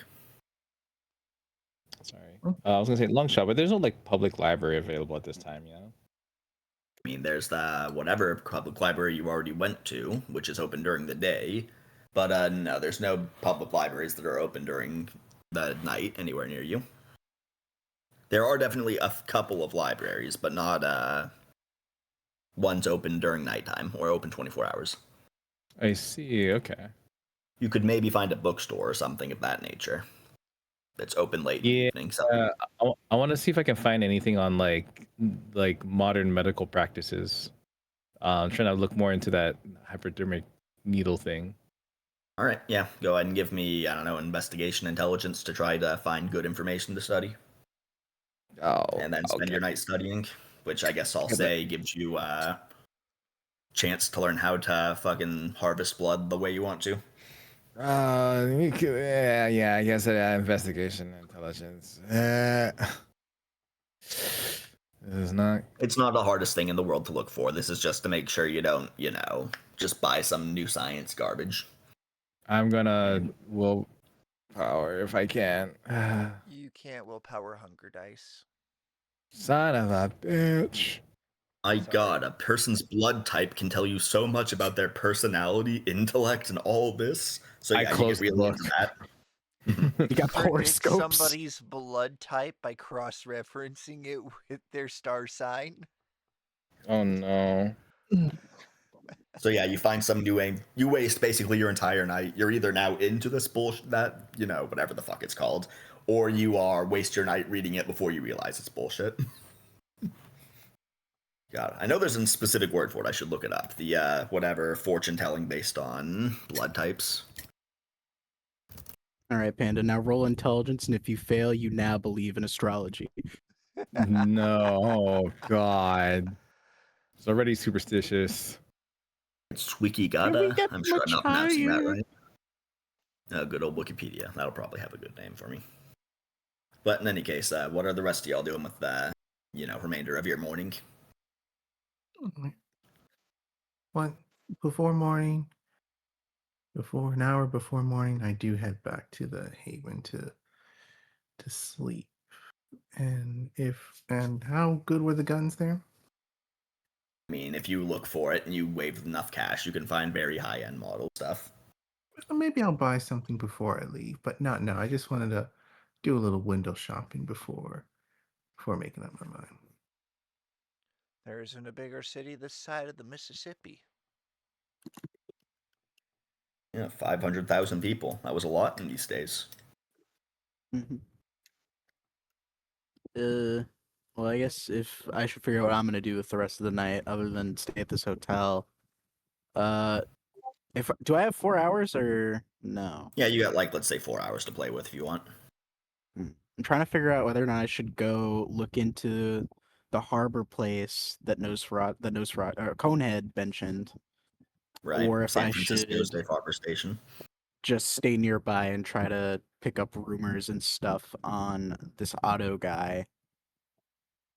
Sorry, I was gonna say long shot, but there's no like public library available at this time. You know. I mean, there's the whatever public library you already went to, which is open during the day. But no, there's no public libraries that are open during the night anywhere near you. There are definitely a couple of libraries, but not ones open during nighttime or open 24 hours. I see. Okay. You could maybe find a bookstore or something of that nature that's open late in the Yeah. evening. Something. I want to see if I can find anything on like modern medical practices. I'm trying to look more into that hypodermic needle thing. All right, yeah, go ahead and give me, I don't know, investigation intelligence to try to find good information to study. Oh, And then spend okay. your night studying, which I guess I'll Yeah, say gives you a chance to learn how to fucking harvest blood the way you want to. Yeah, I guess investigation intelligence. It's not. It's not the hardest thing in the world to look for. This is just to make sure you don't, just buy some new science garbage. I'm gonna willpower if I can. You can't willpower hunger dice. Son of a bitch. My Sorry. God, a person's blood type can tell you so much about their personality, intellect, and all this. So I yeah, you closed get the really book. into that. You got the Predict horoscopes. somebody's blood type by cross-referencing it with their star sign. Oh no. So yeah, you find some new aim. You waste basically your entire night. You're either now into this bullshit, that, whatever the fuck it's called, or you are waste your night reading it before you realize it's bullshit. God, I know there's a specific word for it. I should look it up. The whatever fortune telling based on blood types. All right, Panda. Now roll intelligence, and if you fail, you now believe in astrology. No. Oh God. It's already superstitious. It's Wiki Can we Gata. get I'm sure I'm much not pronouncing that higher? right. Good old Wikipedia. That'll probably have a good name for me. But in any case, what are the rest of y'all doing with the, remainder of your morning? What before an hour before morning, I do head back to the Haven to sleep. And how good were the guns there? I mean, if you look for it and you wave enough cash, you can find very high-end model stuff. Maybe I'll buy something before I leave, but not now. I just wanted to do a little window shopping before making up my mind. There isn't a bigger city this side of the Mississippi. Yeah, 500,000 people. That was a lot in these days. Mm-hmm. Well, I guess if I should figure out what I'm gonna do with the rest of the night, other than stay at this hotel. If do I have 4 hours or no? Yeah, you got like, let's say 4 hours to play with if you want. I'm trying to figure out whether or not I should go look into the harbor place that Conehead mentioned, Right. or if San I Francisco should Safe Harbor Station. just stay nearby and try to pick up rumors and stuff on this Otto guy,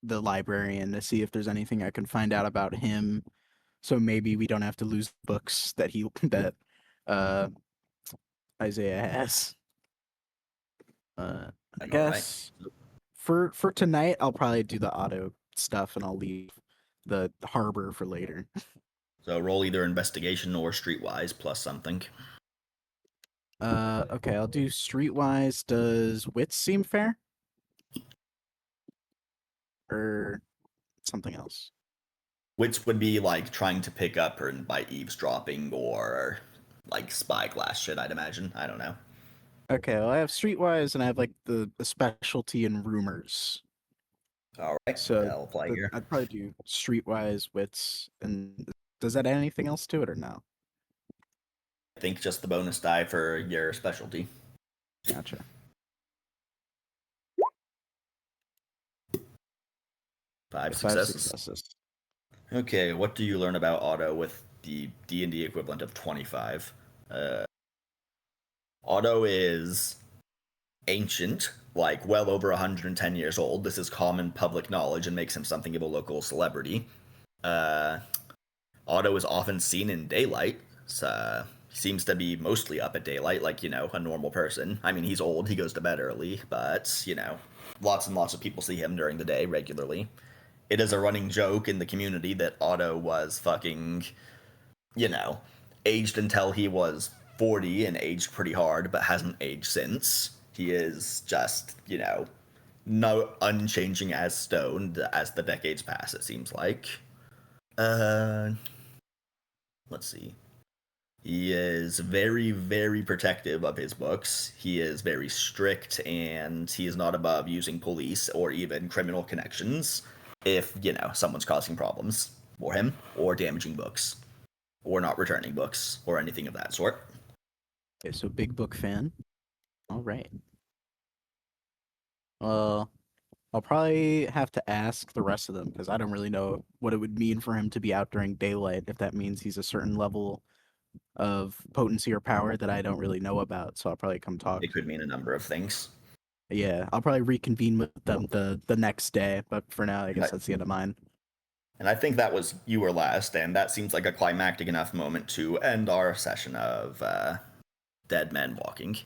the librarian, to see if there's anything I can find out about him. So maybe we don't have to lose books that Isaiah has. I guess for tonight I'll probably do the Otto stuff and I'll leave the harbor for later. So roll either investigation or streetwise plus something. Okay, I'll do streetwise. Does wits seem fair? or something else? Which would be like trying to pick up or by eavesdropping or like spyglass shit, I'd imagine. I don't know. Okay, well, I have streetwise and I have like the specialty in rumors. All right, So I'll play here. I'd probably do streetwise, wits, and does that add anything else to it or no? I think just the bonus die for your specialty. Gotcha. 5 5 successes. successes. Okay, what do you learn about Otto with the D&D equivalent of 25? Otto is ancient, like well over 110 years old. This is common public knowledge and makes him something of a local celebrity. Otto is often seen in daylight. He seems to be mostly up at daylight, like, you know, a normal person. I mean, he's old, he goes to bed early, but, you know, lots and lots of people see him during the day regularly. It is a running joke in the community that Otto was fucking, you know, aged until he was 40 and aged pretty hard, but hasn't aged since. He is just, you know, no unchanging as stone as the decades pass, it seems like. Let's see. He is very, very protective of his books. He is very strict, and he is not above using police or even criminal connections if, you know, someone's causing problems for him, or damaging books, or not returning books, or anything of that sort. Okay, so big book fan. All right. Well, I'll probably have to ask the rest of them because I don't really know what it would mean for him to be out during daylight, if that means he's a certain level of potency or power that I don't really know about. So I'll probably come talk. It could mean a number of things. Yeah, I'll probably reconvene with them the next day, but for now, I guess that's the end of mine. And I think that was you were last, and that seems like a climactic enough moment to end our session of Dead Men Walking.